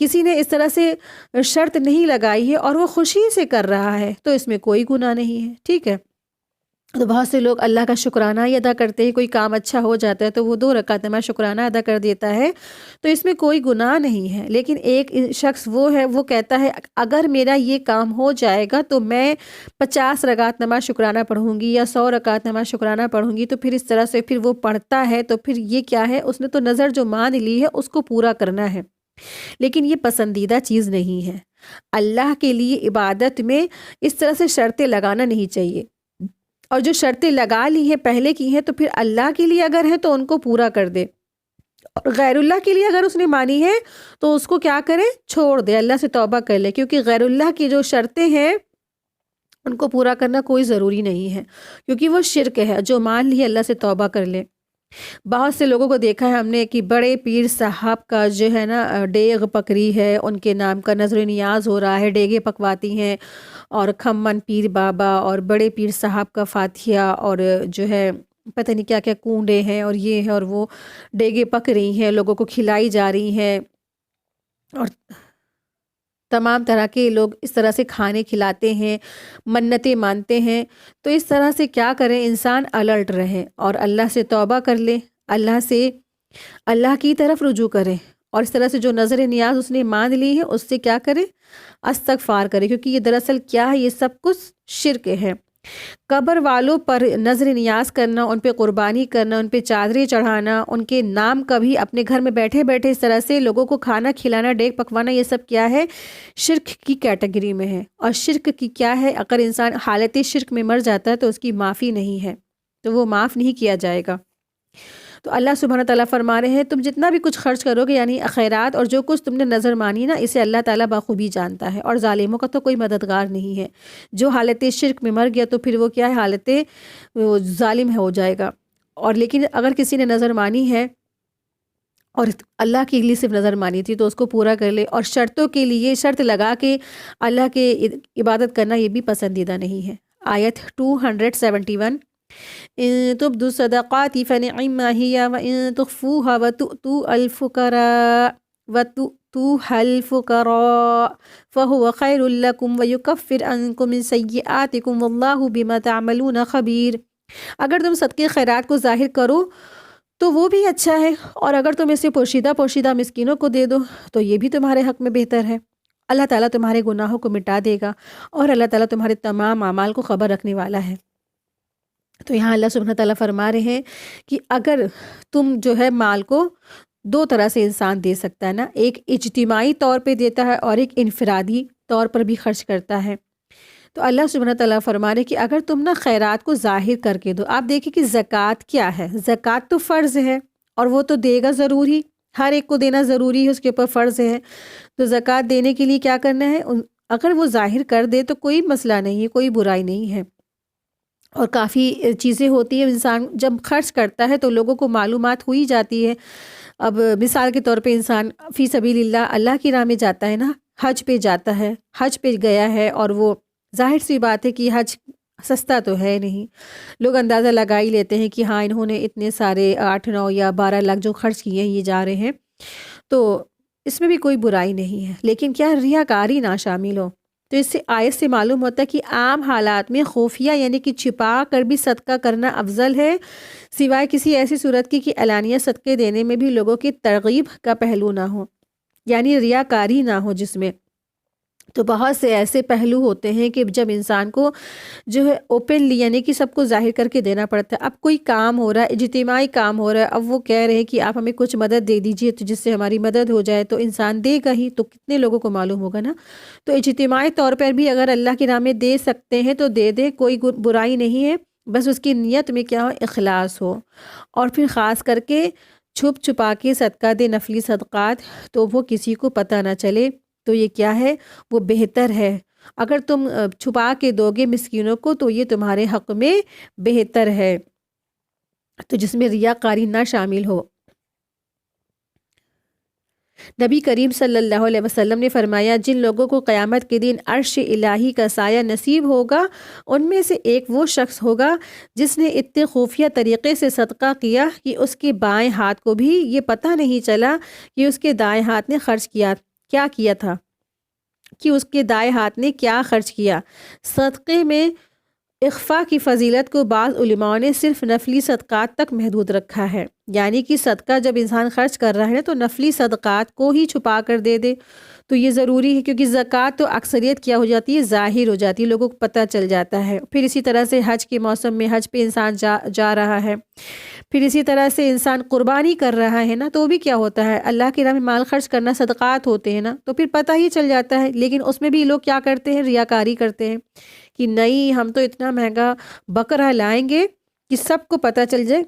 کسی نے اس طرح سے شرط نہیں لگائی ہے اور وہ خوشی سے کر رہا ہے تو اس میں کوئی گناہ نہیں ہے، ٹھیک ہے۔ تو بہت سے لوگ اللہ کا شکرانہ ہی ادا کرتے ہیں، کوئی کام اچھا ہو جاتا ہے تو وہ 2 رکعت نماز شکرانہ ادا کر دیتا ہے، تو اس میں کوئی گناہ نہیں ہے۔ لیکن ایک شخص وہ ہے، وہ کہتا ہے اگر میرا یہ کام ہو جائے گا تو میں 50 رکعت نماز شکرانہ پڑھوں گی یا 100 رکعت نماز شکرانہ پڑھوں گی، تو پھر اس طرح سے پھر وہ پڑھتا ہے، تو پھر یہ کیا ہے؟ اس نے تو نظر جو مان لی ہے اس کو پورا کرنا ہے، لیکن یہ پسندیدہ چیز نہیں ہے۔ اللہ کے لیے عبادت میں اس طرح سے شرطیں لگانا نہیں چاہیے، اور جو شرطیں لگا لی ہیں پہلے کی ہیں تو پھر اللہ کے لیے اگر ہے تو ان کو پورا کر دے، اور غیر اللہ کے لیے اگر اس نے مانی ہے تو اس کو کیا کرے؟ چھوڑ دے، اللہ سے توبہ کر لے، کیونکہ غیر اللہ کی جو شرطیں ہیں ان کو پورا کرنا کوئی ضروری نہیں ہے، کیونکہ وہ شرک ہے۔ جو مان لی اللہ سے توبہ کر لے۔ بہت سے لوگوں کو دیکھا ہے ہم نے کہ بڑے پیر صاحب کا جو ہے نا ڈیغ پکڑی ہے، ان کے نام کا نذر نیاز ہو رہا ہے، ڈیگے پکواتی ہیں، اور کھمن پیر بابا اور بڑے پیر صاحب کا فاتحہ اور جو ہے پتہ نہیں کیا کیا کنڈے ہیں اور یہ ہے اور وہ ڈیگے پک رہی ہیں، لوگوں کو کھلائی جا رہی ہیں، اور تمام طرح کے لوگ اس طرح سے کھانے کھلاتے ہیں، منتیں مانتے ہیں۔ تو اس طرح سے کیا کریں، انسان الرٹ رہے اور اللہ سے توبہ کر لے، اللہ کی طرف رجوع کرے، اور اس طرح سے جو نظر نیاز اس نے مان لی ہے اس سے کیا کرے، استغفار کرے، کیونکہ یہ دراصل کیا ہے، یہ سب کچھ شرک ہے۔ قبر والوں پر نظر نیاز کرنا، ان پہ قربانی کرنا، ان پہ چادریں چڑھانا، ان کے نام کبھی اپنے گھر میں بیٹھے بیٹھے اس طرح سے لوگوں کو کھانا کھلانا، ڈیگ پکوانا، یہ سب کیا ہے، شرک کی کیٹیگری میں ہے۔ اور شرک کی کیا ہے، اگر انسان حالت شرک میں مر جاتا ہے تو اس کی معافی نہیں ہے، تو وہ معاف نہیں کیا جائے گا۔ تو اللہ سبحانہ تعالیٰ فرما رہے ہیں تم جتنا بھی کچھ خرچ کرو گے، یعنی خیرات اور جو کچھ تم نے نظر مانی نا، اسے اللہ تعالیٰ بخوبی جانتا ہے، اور ظالموں کا تو کوئی مددگار نہیں ہے۔ جو حالت شرک میں مر گیا تو پھر وہ کیا ہے، حالت ظالم ہو جائے گا۔ اور لیکن اگر کسی نے نظر مانی ہے اور اللہ کے لیے صرف نظر مانی تھی تو اس کو پورا کر لے، اور شرطوں کے لیے شرط لگا کے اللہ کے عبادت کرنا یہ بھی پسندیدہ نہیں ہے۔ آیت 271، إن تبدوا الصدقات فنعما هي وإن تخفوها وتؤتوها الفقراء فهو خير لكم ويكفر عنكم من سيئاتكم والله بما تعملون خبير۔ اگر تم صدقے خیرات کو ظاہر کرو تو وہ بھی اچھا ہے، اور اگر تم اسے پوشیدہ پوشیدہ مسکینوں کو دے دو تو یہ بھی تمہارے حق میں بہتر ہے۔ اللہ تعالیٰ تمہارے گناہوں کو مٹا دے گا، اور اللہ تعالیٰ تمہارے تمام اعمال کو خبر رکھنے والا ہے۔ تو یہاں اللہ سبحانہ تعالیٰ فرما رہے ہیں کہ اگر تم جو ہے مال کو دو طرح سے انسان دے سکتا ہے نا، ایک اجتماعی طور پہ دیتا ہے اور ایک انفرادی طور پر بھی خرچ کرتا ہے۔ تو اللہ سبحانہ تعالیٰ فرما رہے ہیں کہ اگر تم نا خیرات کو ظاہر کر کے دو، آپ دیکھیں کہ زکوٰۃ کیا ہے، زکوٰۃ تو فرض ہے اور وہ تو دے گا ضروری، ہر ایک کو دینا ضروری ہے، اس کے اوپر فرض ہے۔ تو زکوٰۃ دینے کے لیے کیا کرنا ہے، اگر وہ ظاہر کر دے تو کوئی مسئلہ نہیں ہے، کوئی برائی نہیں ہے۔ اور کافی چیزیں ہوتی ہیں، انسان جب خرچ کرتا ہے تو لوگوں کو معلومات ہوئی جاتی ہے۔ اب مثال کے طور پہ انسان فی سبیل اللہ کی راہ میں جاتا ہے نا، حج پہ جاتا ہے، حج پہ گیا ہے، اور وہ ظاہر سی بات ہے کہ حج سستا تو ہے نہیں، لوگ اندازہ لگا ہی لیتے ہیں کہ ہاں انہوں نے اتنے سارے 8 9 یا 12 لاکھ جو خرچ کیے ہیں یہ جا رہے ہیں، تو اس میں بھی کوئی برائی نہیں ہے، لیکن کیا ریاکاری نہ شامل ہو۔ تو اس سے آیت سے معلوم ہوتا ہے کہ عام حالات میں خفیہ یعنی کہ چھپا کر بھی صدقہ کرنا افضل ہے، سوائے کسی ایسی صورت کی کہ اعلانیہ صدقے دینے میں بھی لوگوں کی ترغیب کا پہلو نہ ہو، یعنی ریاکاری نہ ہو جس میں۔ تو بہت سے ایسے پہلو ہوتے ہیں کہ جب انسان کو جو ہے اوپنلی یعنی کہ سب کو ظاہر کر کے دینا پڑتا ہے۔ اب کوئی کام ہو رہا ہے، اجتماعی کام ہو رہا ہے، اب وہ کہہ رہے ہیں کہ آپ ہمیں کچھ مدد دے دیجئے تو جس سے ہماری مدد ہو جائے، تو انسان دے گا ہی، تو کتنے لوگوں کو معلوم ہوگا نا۔ تو اجتماعی طور پر بھی اگر اللہ کی راہ میں دے سکتے ہیں تو دے دے، کوئی برائی نہیں ہے، بس اس کی نیت میں کیا ہو، اخلاص ہو۔ اور پھر خاص کر کے چھپ چھپا کے صدقہ دے، نفلی صدقات، تو وہ کسی کو پتہ نہ چلے، تو یہ کیا ہے، وہ بہتر ہے۔ اگر تم چھپا کے دو گے مسکینوں کو تو یہ تمہارے حق میں بہتر ہے، تو جس میں ریاکاری نہ شامل ہو۔ نبی کریم صلی اللہ علیہ وسلم نے فرمایا، جن لوگوں کو قیامت کے دن عرش الہی کا سایہ نصیب ہوگا ان میں سے ایک وہ شخص ہوگا جس نے اتنے خفیہ طریقے سے صدقہ کیا کہ اس کے بائیں ہاتھ کو بھی یہ پتہ نہیں چلا کہ اس کے دائیں ہاتھ نے کیا کیا تھا، کہ اس کے دائیں ہاتھ نے کیا خرچ کیا۔ صدقے میں اخفاء کی فضیلت کو بعض علماء نے صرف نفلی صدقات تک محدود رکھا ہے، یعنی کہ صدقہ جب انسان خرچ کر رہا ہے تو نفلی صدقات کو ہی چھپا کر دے دے، تو یہ ضروری ہے، کیونکہ زکوٰۃ تو اکثریت کیا ہو جاتی ہے، ظاہر ہو جاتی ہے، لوگوں کو پتہ چل جاتا ہے۔ پھر اسی طرح سے حج کے موسم میں حج پہ انسان جا رہا ہے، پھر اسی طرح سے انسان قربانی کر رہا ہے نا، تو بھی کیا ہوتا ہے، اللہ کی راہ میں مال خرچ کرنا صدقات ہوتے ہیں نا، تو پھر پتہ ہی چل جاتا ہے۔ لیکن اس میں بھی لوگ کیا کرتے ہیں، ریاکاری کرتے ہیں کہ نہیں ہم تو اتنا مہنگا بکرا لائیں گے کہ سب کو پتہ چل جائے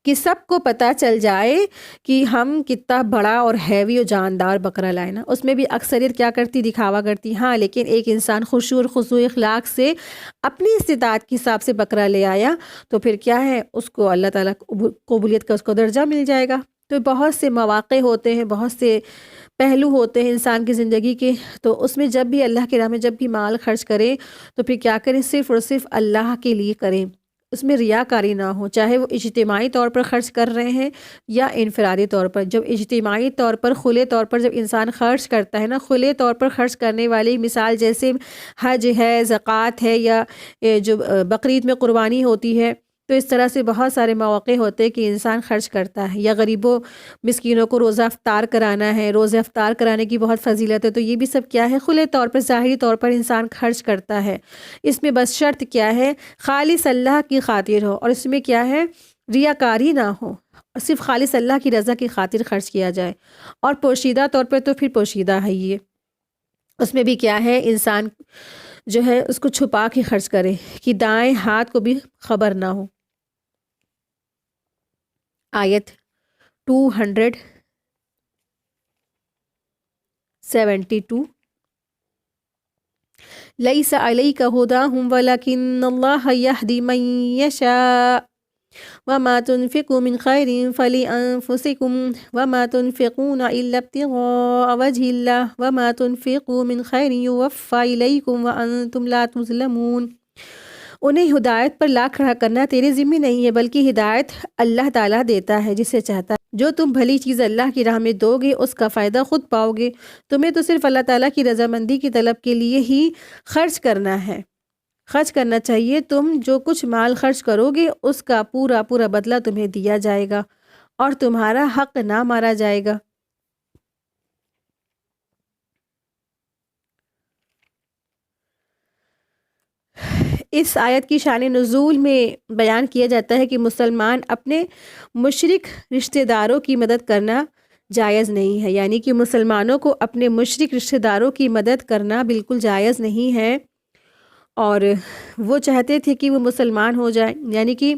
کہ سب کو پتہ چل جائے کہ ہم کتنا بڑا اور ہیوی اور جاندار بکرا لائے نا۔ اس میں بھی اکثریت کیا کرتی، دکھاوا کرتی، ہاں لیکن ایک انسان خشوع اور خضوع اخلاق سے اپنی استطاعت کے حساب سے بکرا لے آیا تو پھر کیا ہے، اس کو اللہ تعالیٰ قبولیت کا اس کو درجہ مل جائے گا۔ تو بہت سے مواقع ہوتے ہیں، بہت سے پہلو ہوتے ہیں انسان کی زندگی کے، تو اس میں جب بھی اللہ کی راہ میں جب بھی مال خرچ کریں تو پھر کیا کریں، صرف اور صرف اللہ کے لیے کریں، اس میں ریاکاری نہ ہو، چاہے وہ اجتماعی طور پر خرچ کر رہے ہیں یا انفرادی طور پر۔ جب اجتماعی طور پر کھلے طور پر جب انسان خرچ کرتا ہے نا، کھلے طور پر خرچ کرنے والی مثال جیسے حج ہے، زکوٰۃ ہے، یا جو بقرعید میں قربانی ہوتی ہے، تو اس طرح سے بہت سارے مواقع ہوتے ہیں کہ انسان خرچ کرتا ہے، یا غریبوں مسکینوں کو روزہ افطار کرانا ہے، روزہ افطار کرانے کی بہت فضیلت ہے، تو یہ بھی سب کیا ہے، کھلے طور پر ظاہری طور پر انسان خرچ کرتا ہے۔ اس میں بس شرط کیا ہے، خالص اللہ کی خاطر ہو، اور اس میں کیا ہے، ریاکاری نہ ہو، صرف خالص اللہ کی رضا کی خاطر خرچ کیا جائے۔ اور پوشیدہ طور پر تو پھر پوشیدہ ہے، یہ اس میں بھی کیا ہے، انسان جو ہے اس کو چھپا کے خرچ کرے کہ دائیں ہاتھ کو بھی خبر نہ ہو۔ آیت 272، لیس علیک ھداھم ولکن اللہ یہدی من یشاء وما تنفقوا من خیر فلانفسکم وما تنفقون الا ابتغاء وجہ اللہ وما تنفقوا من خیر یوفی الیکم وانتم لا تظلمون۔ انہیں ہدایت پر لا کھڑا کرنا تیرے ذمہ نہیں ہے، بلکہ ہدایت اللہ تعالیٰ دیتا ہے جسے چاہتا ہے۔ جو تم بھلی چیز اللہ کی راہ میں دو گے اس کا فائدہ خود پاؤ گے۔ تمہیں تو صرف اللہ تعالیٰ کی رضامندی کی طلب کے لیے ہی خرچ کرنا ہے، خرچ کرنا چاہیے۔ تم جو کچھ مال خرچ کرو گے اس کا پورا پورا بدلہ تمہیں دیا جائے گا اور تمہارا حق نہ مارا جائے گا۔ اس آیت کی شان نزول میں بیان کیا جاتا ہے کہ مسلمان اپنے مشرک رشتہ داروں کی مدد کرنا جائز نہیں ہے، یعنی کہ مسلمانوں کو اپنے مشرک رشتہ داروں کی مدد کرنا بالکل جائز نہیں ہے، اور وہ چاہتے تھے کہ وہ مسلمان ہو جائیں۔ یعنی کہ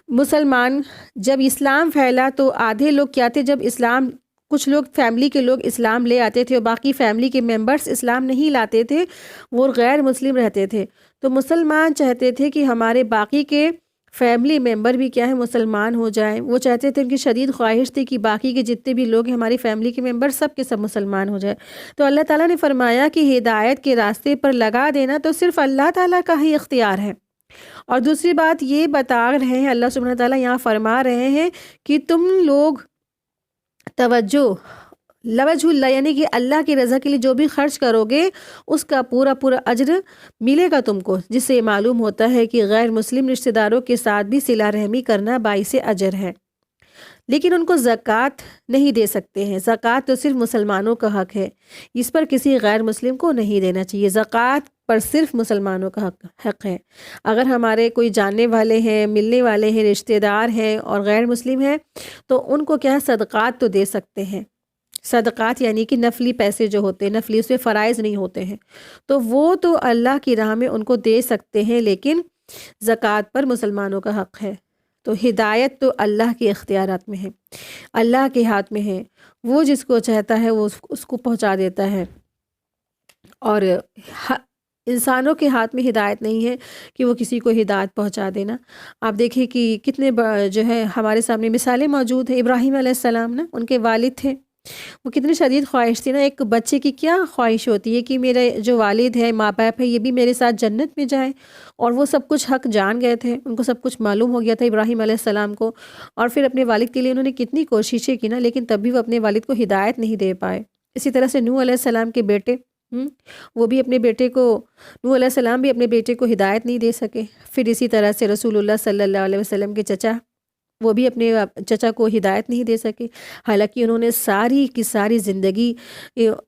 مسلمان جب اسلام پھیلا تو آدھے لوگ کیا تھے، جب اسلام کچھ لوگ فیملی کے لوگ اسلام لے آتے تھے اور باقی فیملی کے ممبرز اسلام نہیں لاتے تھے، وہ غیر مسلم رہتے تھے، تو مسلمان چاہتے تھے کہ ہمارے باقی کے فیملی ممبر بھی کیا ہے، مسلمان ہو جائیں۔ وہ چاہتے تھے، ان کی شدید خواہش تھی کہ باقی کے جتنے بھی لوگ ہیں ہماری فیملی کے ممبر سب کے سب مسلمان ہو جائیں۔ تو اللہ تعالیٰ نے فرمایا کہ ہدایت کے راستے پر لگا دینا تو صرف اللہ تعالیٰ کا ہی اختیار ہے۔ اور دوسری بات یہ بتا رہے ہیں، اللہ سبحانہ تعالیٰ یہاں فرما رہے ہیں کہ تم لوگ توجہ لوجہ اللہ، یعنی کہ اللہ کی رضا کے لیے جو بھی خرچ کرو گے اس کا پورا پورا اجر ملے گا تم کو، جس سے معلوم ہوتا ہے کہ غیر مسلم رشتہ داروں کے ساتھ بھی صلہ رحمی کرنا باعث اجر ہے۔ لیکن ان کو زکوٰۃ نہیں دے سکتے ہیں، زکوٰۃ تو صرف مسلمانوں کا حق ہے، اس پر کسی غیر مسلم کو نہیں دینا چاہیے۔ زکوٰۃ پر صرف مسلمانوں کا حق ہے۔ اگر ہمارے کوئی جاننے والے ہیں، ملنے والے ہیں، رشتہ دار ہیں اور غیر مسلم ہیں تو ان کو کیا ہے، صدقات تو دے سکتے ہیں۔ صدقات یعنی کہ نفلی پیسے جو ہوتے ہیں، نفلی، اس میں فرائض نہیں ہوتے ہیں، تو وہ تو اللہ کی راہ میں ان کو دے سکتے ہیں، لیکن زکوٰۃ پر مسلمانوں کا حق ہے۔ تو ہدایت تو اللہ کے اختیارات میں ہے، اللہ کے ہاتھ میں ہے، وہ جس کو چاہتا ہے وہ اس کو پہنچا دیتا ہے، اور انسانوں کے ہاتھ میں ہدایت نہیں ہے کہ وہ کسی کو ہدایت پہنچا دینا۔ آپ دیکھیں کہ کتنے جو ہے ہمارے سامنے مثالیں موجود ہیں۔ ابراہیم علیہ السلام نا، ان کے والد تھے، وہ کتنی شدید خواہش تھی نا، ایک بچے کی کیا خواہش ہوتی ہے کہ میرے جو والد ہے، ماں باپ ہے، یہ بھی میرے ساتھ جنت میں جائیں، اور وہ سب کچھ حق جان گئے تھے، ان کو سب کچھ معلوم ہو گیا تھا ابراہیم علیہ السلام کو، اور پھر اپنے والد کے لیے انہوں نے کتنی کوششیں کی نا، لیکن تب بھی وہ اپنے والد کو ہدایت نہیں دے پائے۔ اسی طرح سے نوح علیہ السلام کے بیٹے، وہ بھی اپنے بیٹے کو، نوح علیہ السلام بھی اپنے بیٹے کو ہدایت نہیں دے سکے۔ پھر اسی طرح سے رسول اللہ صلی اللہ علیہ وسلم کے چچا، وہ بھی اپنے چچا کو ہدایت نہیں دے سکے، حالانکہ انہوں نے ساری کی ساری زندگی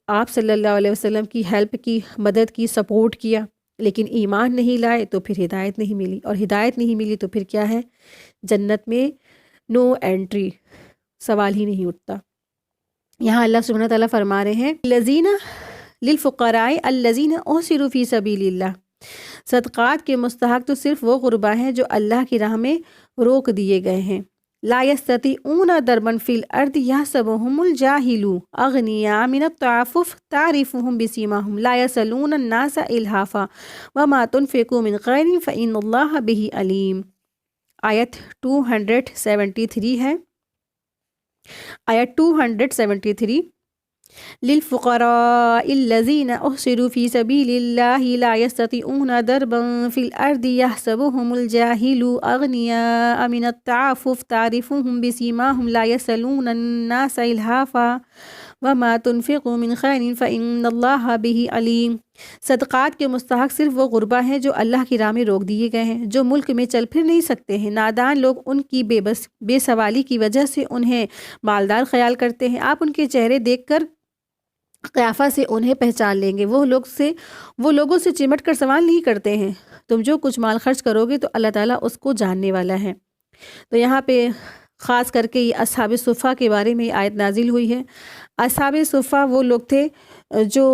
آپ صلی اللہ علیہ وسلم کی ہیلپ کی، مدد کی، سپورٹ کیا، لیکن ایمان نہیں لائے تو پھر ہدایت نہیں ملی، اور ہدایت نہیں ملی تو پھر کیا ہے، جنت میں نو انٹری، سوال ہی نہیں اٹھتا۔ یہاں اللہ سبحانہ تعالیٰ فرما رہے ہیں، الذین للفقراء الذین احصروا فی سبیل اللہ، صدقات کے مستحق تو صرف وہ غربا ہیں جو اللہ کی راہ میں روک دیے گئے ہیں، لا یستطیعون ضربا فی الارض یحسبهم الجاہل اغنیاء من التعفف تعرفهم بسیماہم لا یسألون الناس الحافا وما تنفقوا من خیر فإن اللہ بہ علیم۔ آیت 273 ہے۔ آیت 273 للفقراء الذین احصروا فی سبیل اللہ لا یستطیعون ضربا فی الارض یحسبهم الجاہل اغنیاء من التعفف تعرفهم بسیماہم لا یسألون الناس الحافا وما تنفقوا من خیر فإن اللہ بہ علیم۔ صدقات کے مستحق صرف وہ غربا ہیں جو اللہ کی راہ میں روک دیے گئے ہیں، جو ملک میں چل پھر نہیں سکتے ہیں۔ نادان لوگ ان کی بے سوالی کی وجہ سے انہیں مالدار خیال کرتے ہیں۔ آپ ان کے چہرے دیکھ کر قیافہ سے انہیں پہچان لیں گے۔ وہ لوگوں سے چمٹ کر سوال نہیں کرتے ہیں۔ تم جو کچھ مال خرچ کرو گے تو اللہ تعالیٰ اس کو جاننے والا ہے۔ تو یہاں پہ خاص کر کے یہ اصحاب صفہ کے بارے میں آیت نازل ہوئی ہے۔ اصحاب صفہ وہ لوگ تھے جو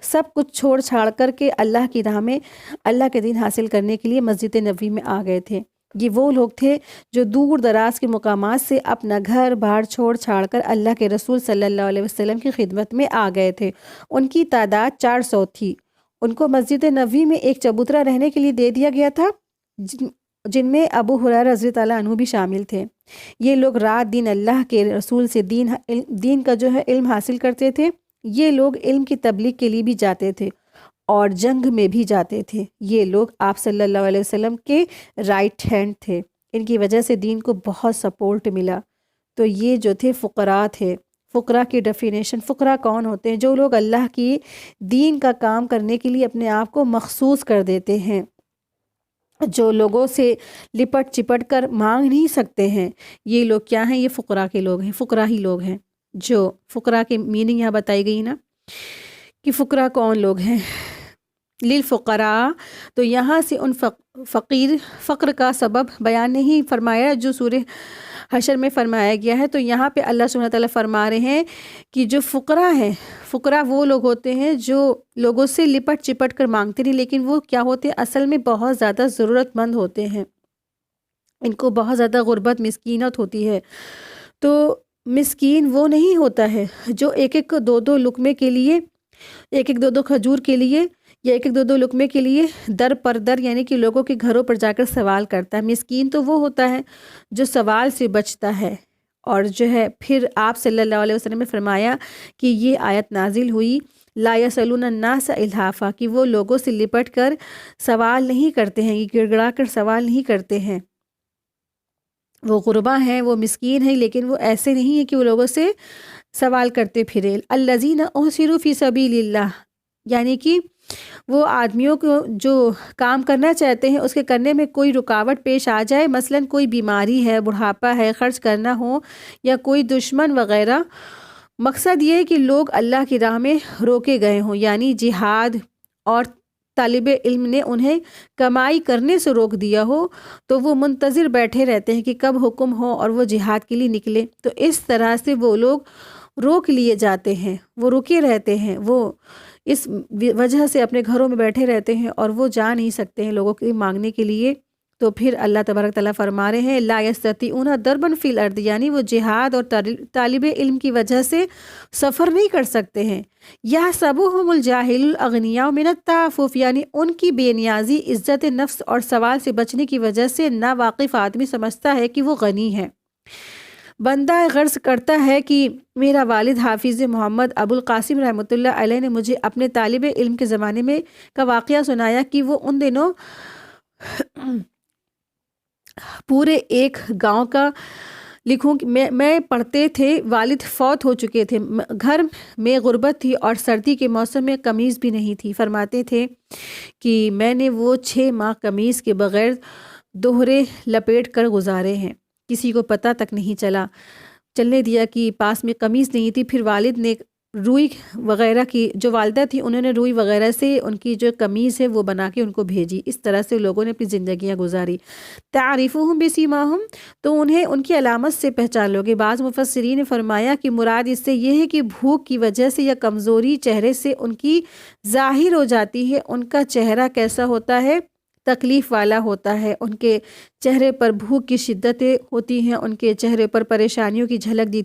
سب کچھ چھوڑ چھاڑ کر کے اللہ کی راہ میں اللہ کے دین حاصل کرنے کے لیے مسجد نبوی میں آ گئے تھے۔ یہ وہ لوگ تھے جو دور دراز کے مقامات سے اپنا گھر بار چھوڑ چھاڑ کر اللہ کے رسول صلی اللہ علیہ وسلم کی خدمت میں آ گئے تھے۔ ان کی تعداد 400 تھی۔ ان کو مسجد نبوی میں ایک چبوترا رہنے کے لیے دے دیا گیا تھا، جن میں ابو ہریرہ رضی اللہ عنہ بھی شامل تھے۔ یہ لوگ رات دن اللہ کے رسول سے دین کا علم حاصل کرتے تھے۔ یہ لوگ علم کی تبلیغ کے لیے بھی جاتے تھے اور جنگ میں بھی جاتے تھے۔ یہ لوگ آپ صلی اللہ علیہ وسلم کے رائٹ ہینڈ تھے۔ ان کی وجہ سے دین کو بہت سپورٹ ملا۔ تو یہ جو تھے فقراء تھے۔ فقراء کی ڈیفینیشن، فقراء کون ہوتے ہیں؟ جو لوگ اللہ کی دین کا کام کرنے کے لیے اپنے آپ کو مخصوص کر دیتے ہیں، جو لوگوں سے لپٹ چپٹ کر مانگ نہیں سکتے ہیں۔ یہ لوگ کیا ہیں؟ یہ فقراء کے لوگ ہیں، فقراء ہی لوگ ہیں۔ جو فقراء کی میننگ یہاں بتائی گئی نا کہ فقراء کون لوگ ہیں۔ للفقراء، تو یہاں سے ان فقر کا سبب بیان نہیں فرمایا جو سورہ حشر میں فرمایا گیا ہے۔ تو یہاں پہ اللہ سبحانہ تعالیٰ فرما رہے ہیں کہ جو فقراء ہیں، فقراء وہ لوگ ہوتے ہیں جو لوگوں سے لپٹ چپٹ کر مانگتے نہیں، لیکن وہ کیا ہوتے ہیں؟ اصل میں بہت زیادہ ضرورت مند ہوتے ہیں۔ ان کو بہت زیادہ غربت، مسکینت ہوتی ہے۔ تو مسکین وہ نہیں ہوتا ہے جو ایک ایک دو لقمے کے لیے، ایک ایک دو کھجور کے لیے یا ایک ایک دو لقمے کے لیے در پر در یعنی کہ لوگوں کے گھروں پر جا کر سوال کرتا ہے۔ مسکین تو وہ ہوتا ہے جو سوال سے بچتا ہے۔ اور پھر آپ صلی اللہ علیہ وسلم نے فرمایا کہ یہ آیت نازل ہوئی لا یسألون الناس الحافا، کہ وہ لوگوں سے لپٹ کر سوال نہیں کرتے ہیں، یہ گڑ گڑا کر سوال نہیں کرتے ہیں۔ وہ غربا ہیں، وہ مسکین ہیں، لیکن وہ ایسے نہیں ہیں کہ وہ لوگوں سے سوال کرتے پھرے۔ الذین احصروا فی سبیل اللہ، یعنی کہ وہ آدمیوں کو جو کام کرنا چاہتے ہیں اس کے کرنے میں کوئی رکاوٹ پیش آ جائے، مثلاً کوئی بیماری ہے، بڑھاپا ہے، خرچ کرنا ہو یا کوئی دشمن وغیرہ، مقصد یہ ہے کہ لوگ اللہ کی راہ میں روکے گئے ہوں، یعنی جہاد اور طالب علم نے انہیں کمائی کرنے سے روک دیا ہو، تو وہ منتظر بیٹھے رہتے ہیں کہ کب حکم ہو اور وہ جہاد کے لیے نکلے۔ تو اس طرح سے وہ لوگ روک لیے جاتے ہیں، وہ رکے رہتے ہیں، وہ اس وجہ سے اپنے گھروں میں بیٹھے رہتے ہیں اور وہ جا نہیں سکتے ہیں لوگوں کے مانگنے کے لیے۔ تو پھر اللہ تبارک تعالیٰ فرما رہے ہیں لا یستطیعون ضربا فی الارض، یعنی وہ جہاد اور طالب علم کی وجہ سے سفر نہیں کر سکتے ہیں۔ یحسبهم الجاہل الاغنیاء من التعفف، یعنی ان کی بے نیازی، عزت نفس اور سوال سے بچنے کی وجہ سے ناواقف آدمی سمجھتا ہے کہ وہ غنی ہے۔ بندہ غرض کرتا ہے کہ میرا والد حافظ محمد ابو القاسم رحمۃ اللہ علیہ نے مجھے اپنے طالب علم کے زمانے میں کا واقعہ سنایا کہ وہ ان دنوں پورے ایک گاؤں کا لکھوں میں پڑھتے تھے، والد فوت ہو چکے تھے، گھر میں غربت تھی اور سردی کے موسم میں قمیض بھی نہیں تھی۔ فرماتے تھے کہ میں نے وہ 6 ماہ قمیض کے بغیر دوہرے لپیٹ کر گزارے ہیں، کسی کو پتہ تک نہیں چلنے دیا کہ پاس میں قمیض نہیں تھی۔ پھر والد نے روئی وغیرہ کی، جو والدہ تھی انہوں نے روئی وغیرہ سے ان کی جو قمیض ہے وہ بنا کے ان کو بھیجی۔ اس طرح سے لوگوں نے اپنی زندگیاں گزاری۔ تعریفهم بسیماہم، تو انہیں ان کی علامت سے پہچان لوگے۔ بعض مفسرین نے فرمایا کہ مراد اس سے یہ ہے کہ بھوک کی وجہ سے یا کمزوری چہرے سے ان کی ظاہر ہو جاتی ہے۔ ان کا چہرہ کیسا ہوتا ہے؟ تکلیف والا ہوتا ہے، ان کے چہرے پر بھوک کی شدتیں ہوتی ہیں، ان کے چہرے پر پریشانیوں کی جھلک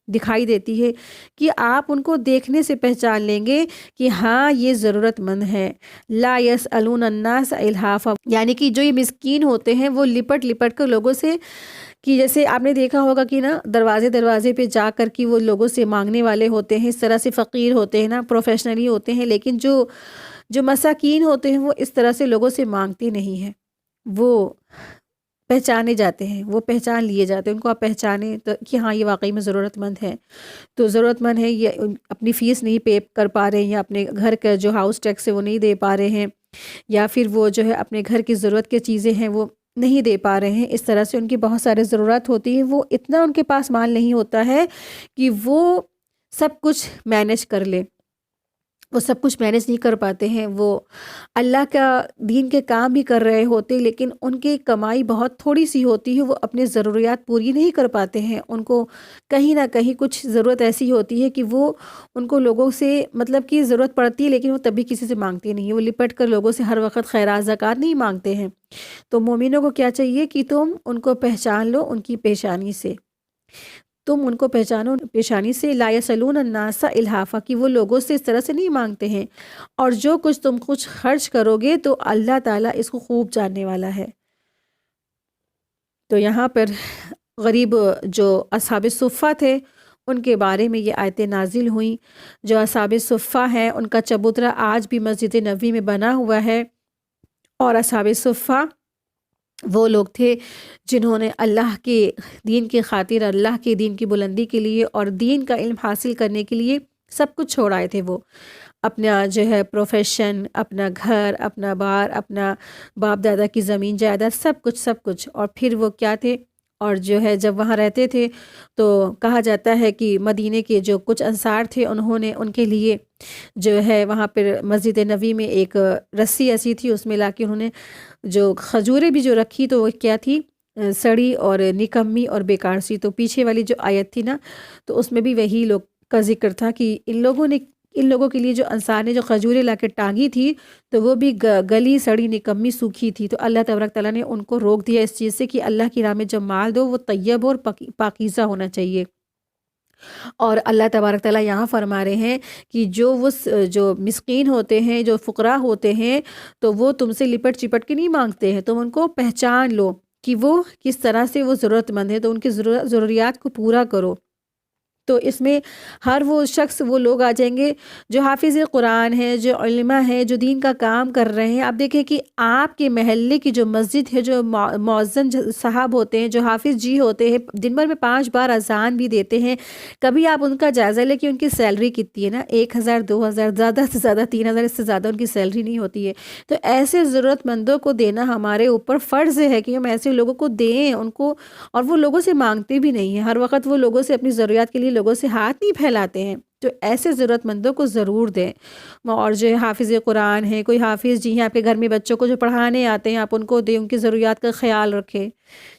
دکھائی دیتی ہے، کہ آپ ان کو دیکھنے سے پہچان لیں گے کہ ہاں یہ ضرورت مند ہے۔ لا یسألون الناس الحافا، یعنی کہ جو یہ مسکین ہوتے ہیں وہ لپٹ لپٹ کر لوگوں سے، کہ جیسے آپ نے دیکھا ہوگا کہ نا دروازے پہ جا کر کہ وہ لوگوں سے مانگنے والے ہوتے ہیں، اس طرح سے فقیر ہوتے ہیں نا، پروفیشنلی ہوتے ہیں، لیکن جو مساکین ہوتے ہیں وہ اس طرح سے لوگوں سے مانگتے نہیں ہیں، وہ پہچانے جاتے ہیں، وہ پہچان لیے جاتے ہیں، ان کو آپ پہچانیں تو کہ ہاں یہ واقعی میں ضرورت مند ہے، تو ضرورت مند ہے، یہ اپنی فیس نہیں پے کر پا رہے ہیں، یا اپنے گھر کا جو ہاؤس ٹیکس ہے وہ نہیں دے پا رہے ہیں، یا پھر وہ جو ہے اپنے گھر کی ضرورت کی چیزیں ہیں وہ نہیں دے پا رہے ہیں، اس طرح سے ان کی بہت سارے ضرورت ہوتی ہے، وہ اتنا ان کے پاس مال نہیں ہوتا ہے کہ وہ سب کچھ مینیج کر لے، وہ سب کچھ مینیج نہیں کر پاتے ہیں، وہ اللہ کا دین کے کام بھی کر رہے ہوتے لیکن ان کی کمائی بہت تھوڑی سی ہوتی ہے، وہ اپنے ضروریات پوری نہیں کر پاتے ہیں، ان کو کہیں نہ کہیں کچھ ضرورت ایسی ہوتی ہے کہ وہ ان کو لوگوں سے مطلب کہ ضرورت پڑتی ہے، لیکن وہ تب بھی کسی سے مانگتے نہیں ہیں، وہ لپٹ کر لوگوں سے ہر وقت خیرات زکوٰۃ نہیں مانگتے ہیں۔ تو مومنوں کو کیا چاہیے کہ تم ان کو پہچان لو ان کی پیشانی سے، تم ان کو پہچانو پیشانی سے، لا یسألون الناس الحافا، کہ وہ لوگوں سے اس طرح سے نہیں مانگتے ہیں، اور جو کچھ تم کچھ خرچ کرو گے تو اللہ تعالیٰ اس کو خوب جاننے والا ہے۔ تو یہاں پر غریب جو اصحاب صفہ تھے ان کے بارے میں یہ آیتیں نازل ہوئیں۔ جو اصحاب صفہ ہیں ان کا چبوترا آج بھی مسجد نبوی میں بنا ہوا ہے، اور اصحاب صفہ وہ لوگ تھے جنہوں نے اللہ کے دین کی خاطر، اللہ کے دین کی بلندی کے لیے اور دین کا علم حاصل کرنے کے لیے سب کچھ چھوڑائے تھے، وہ اپنا جو ہے پروفیشن، اپنا گھر، اپنا بار، اپنا باپ دادا کی زمین جائیداد، سب کچھ، اور پھر وہ کیا تھے، اور جو ہے جب وہاں رہتے تھے تو کہا جاتا ہے کہ مدینے کے جو کچھ انصار تھے انہوں نے ان کے لیے جو ہے وہاں پر مسجد نبوی میں ایک رسی ایسی تھی، اس میں لا کے انہوں نے جو کھجوریں بھی جو رکھی تو وہ کیا تھی، سڑی اور نکمی اور بیکار سی۔ تو پیچھے والی جو آیت تھی نا تو اس میں بھی وہی لوگ کا ذکر تھا کہ ان لوگوں کے لیے جو انصار نے جو کھجوریں لا کے ٹانگی تھی تو وہ بھی گلی سڑی نکمی سوکھی تھی، تو اللہ تبارک تعالیٰ نے ان کو روک دیا اس چیز سے کہ اللہ کی راہ میں جب مال دو وہ طیب اور پاکیزہ ہونا چاہیے۔ اور اللہ تبارک تعالیٰ یہاں فرما رہے ہیں کہ جو مسکین ہوتے ہیں، جو فقراء ہوتے ہیں، تو وہ تم سے لپٹ چپٹ کے نہیں مانگتے ہیں، تم ان کو پہچان لو کہ وہ کس طرح سے وہ ضرورت مند ہے، تو ان کی ضروریات کو پورا کرو۔ تو اس میں ہر وہ شخص، وہ لوگ آ جائیں گے جو حافظ قرآن ہیں، جو علماء ہیں، جو دین کا کام کر رہے ہیں۔ آپ دیکھیں کہ آپ کے محلے کی جو مسجد ہے، جو مؤذن صاحب ہوتے ہیں، جو حافظ جی ہوتے ہیں، دن بھر میں 5 بار اذان بھی دیتے ہیں، کبھی آپ ان کا جائزہ لیں کہ ان کی سیلری کتنی ہے نا، 1000 2000، زیادہ سے زیادہ 3000، اس سے زیادہ ان کی سیلری نہیں ہوتی ہے۔ تو ایسے ضرورت مندوں کو دینا ہمارے اوپر فرض ہے کہ ہم ایسے لوگوں کو دیں ان کو، اور وہ لوگوں سے مانگتے بھی نہیں ہیں، ہر وقت وہ لوگوں سے اپنی ضروریات کے لیے لوگوں سے ہاتھ نہیں پھیلاتے ہیں، تو ایسے ضرورت مندوں کو ضرور دیں۔ اور جو حافظ قرآن ہے، کوئی حافظ جی ہیں آپ کے گھر میں، بچوں کو جو پڑھانے آتے ہیں آپ ان کو دیں، ان کی ضروریات کا خیال رکھیں،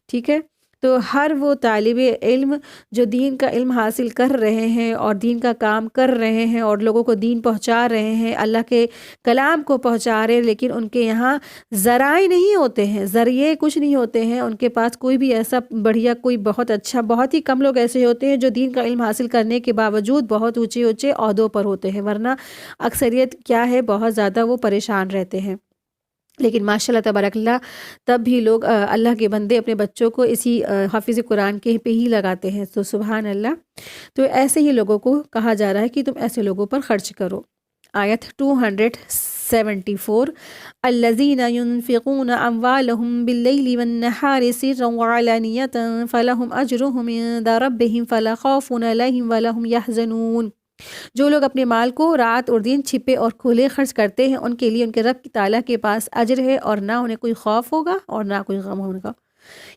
ٹھیک ہے۔ تو ہر وہ طالب علم جو دین کا علم حاصل کر رہے ہیں اور دین کا کام کر رہے ہیں اور لوگوں کو دین پہنچا رہے ہیں، اللہ کے کلام کو پہنچا رہے ہیں، لیکن ان کے یہاں ذرائع نہیں ہوتے ہیں، ذریعے کچھ نہیں ہوتے ہیں، ان کے پاس کوئی بھی ایسا بڑھیا، کوئی بہت اچھا، بہت ہی کم لوگ ایسے ہوتے ہیں جو دین کا علم حاصل کرنے کے باوجود بہت اونچے اونچے عہدوں پر ہوتے ہیں، ورنہ اکثریت کیا ہے، بہت زیادہ وہ پریشان رہتے ہیں۔ لیکن ماشاءاللہ تبارک اللہ، تب بھی لوگ اللہ کے بندے اپنے بچوں کو اسی حافظ قرآن کے پہ ہی لگاتے ہیں، تو سبحان اللہ۔ تو ایسے ہی لوگوں کو کہا جا رہا ہے کہ تم ایسے لوگوں پر خرچ کرو۔ آیت 274، الذین ينفقون اموالهم باللیل والنہار سرا وعلانیۃ فلہم اجرهم عند ربهم فلا خوف علیہم ولا هم يحزنون۔ جو لوگ اپنے مال کو رات اور دن چھپے اور کھلے خرچ کرتے ہیں، ان کے لیے ان کے رب تعالیٰ کے پاس اجر ہے، اور نہ انہیں کوئی خوف ہوگا اور نہ کوئی غم ہوگا۔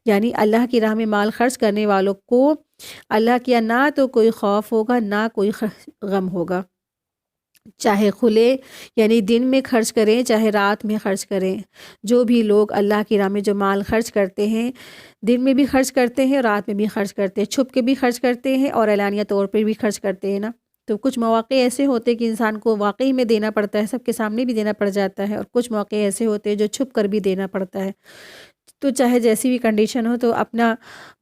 یعنی اللہ کی راہ میں مال خرچ کرنے والوں کو اللہ کیا نہ تو کوئی خوف ہوگا نہ کوئی غم ہوگا، چاہے کھلے یعنی دن میں خرچ کریں چاہے رات میں خرچ کریں۔ جو بھی لوگ اللہ کی راہ میں جو مال خرچ کرتے ہیں، دن میں بھی خرچ کرتے ہیں، رات میں بھی خرچ کرتے ہیں، چھپ کے بھی خرچ کرتے ہیں اور اعلانیہ طور پر بھی خرچ کرتے ہیں نا، تو کچھ مواقع ایسے ہوتے ہیں کہ انسان کو واقعی میں دینا پڑتا ہے، سب کے سامنے بھی دینا پڑ جاتا ہے، اور کچھ موقع ایسے ہوتے ہیں جو چھپ کر بھی دینا پڑتا ہے۔ تو چاہے جیسی بھی کنڈیشن ہو تو اپنا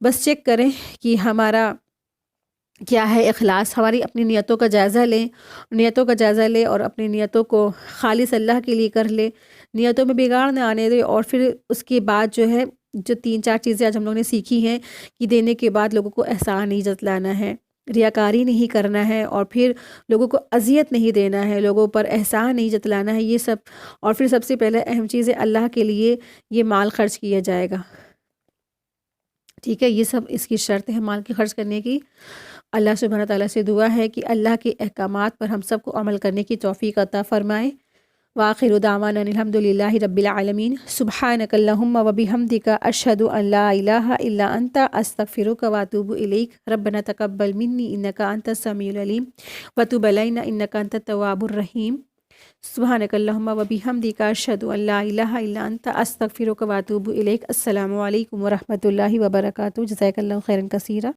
بس چیک کریں کہ ہمارا کیا ہے اخلاص، ہماری اپنی نیتوں کا جائزہ لیں اور اپنی نیتوں کو خالص اللہ کے لیے کر لیں، نیتوں میں بگاڑ نہ آنے دیں، اور پھر اس کے بعد جو ہے جو 3-4 چیزیں آج ہم لوگوں نے سیکھی ہیں کہ دینے کے بعد لوگوں کو احسان نہیں جتلانا ہے، ریاکاری نہیں کرنا ہے، اور پھر لوگوں کو اذیت نہیں دینا ہے، لوگوں پر احسان نہیں جتلانا ہے، یہ سب، اور پھر سب سے پہلے اہم چیز ہے اللہ کے لیے یہ مال خرچ کیا جائے گا، ٹھیک ہے، یہ سب اس کی شرط ہے مال کی خرچ کرنے کی۔ اللہ سبحانہ تعالیٰ سے دعا ہے کہ اللہ کے احکامات پر ہم سب کو عمل کرنے کی توفیق عطا فرمائے۔ وآخر دعوانا الحمد للہ رب العالمین، سبحانک اللہم و بحمدک، اشہد ان لا الہ الا انت، استغفرک و اتوب الیک، ربنا تقبل منی انک انت السمیع العلیم وتب علینا انک انت التواب الرحیم، سبحانک اللہم و بحمدک، اشہد ان لا الہ الا انت، استغفرک و اتوب الیک۔ السلام علیکم ورحمۃ اللہ وبرکاتہ، جزاک اللہ خیرا کثیرا۔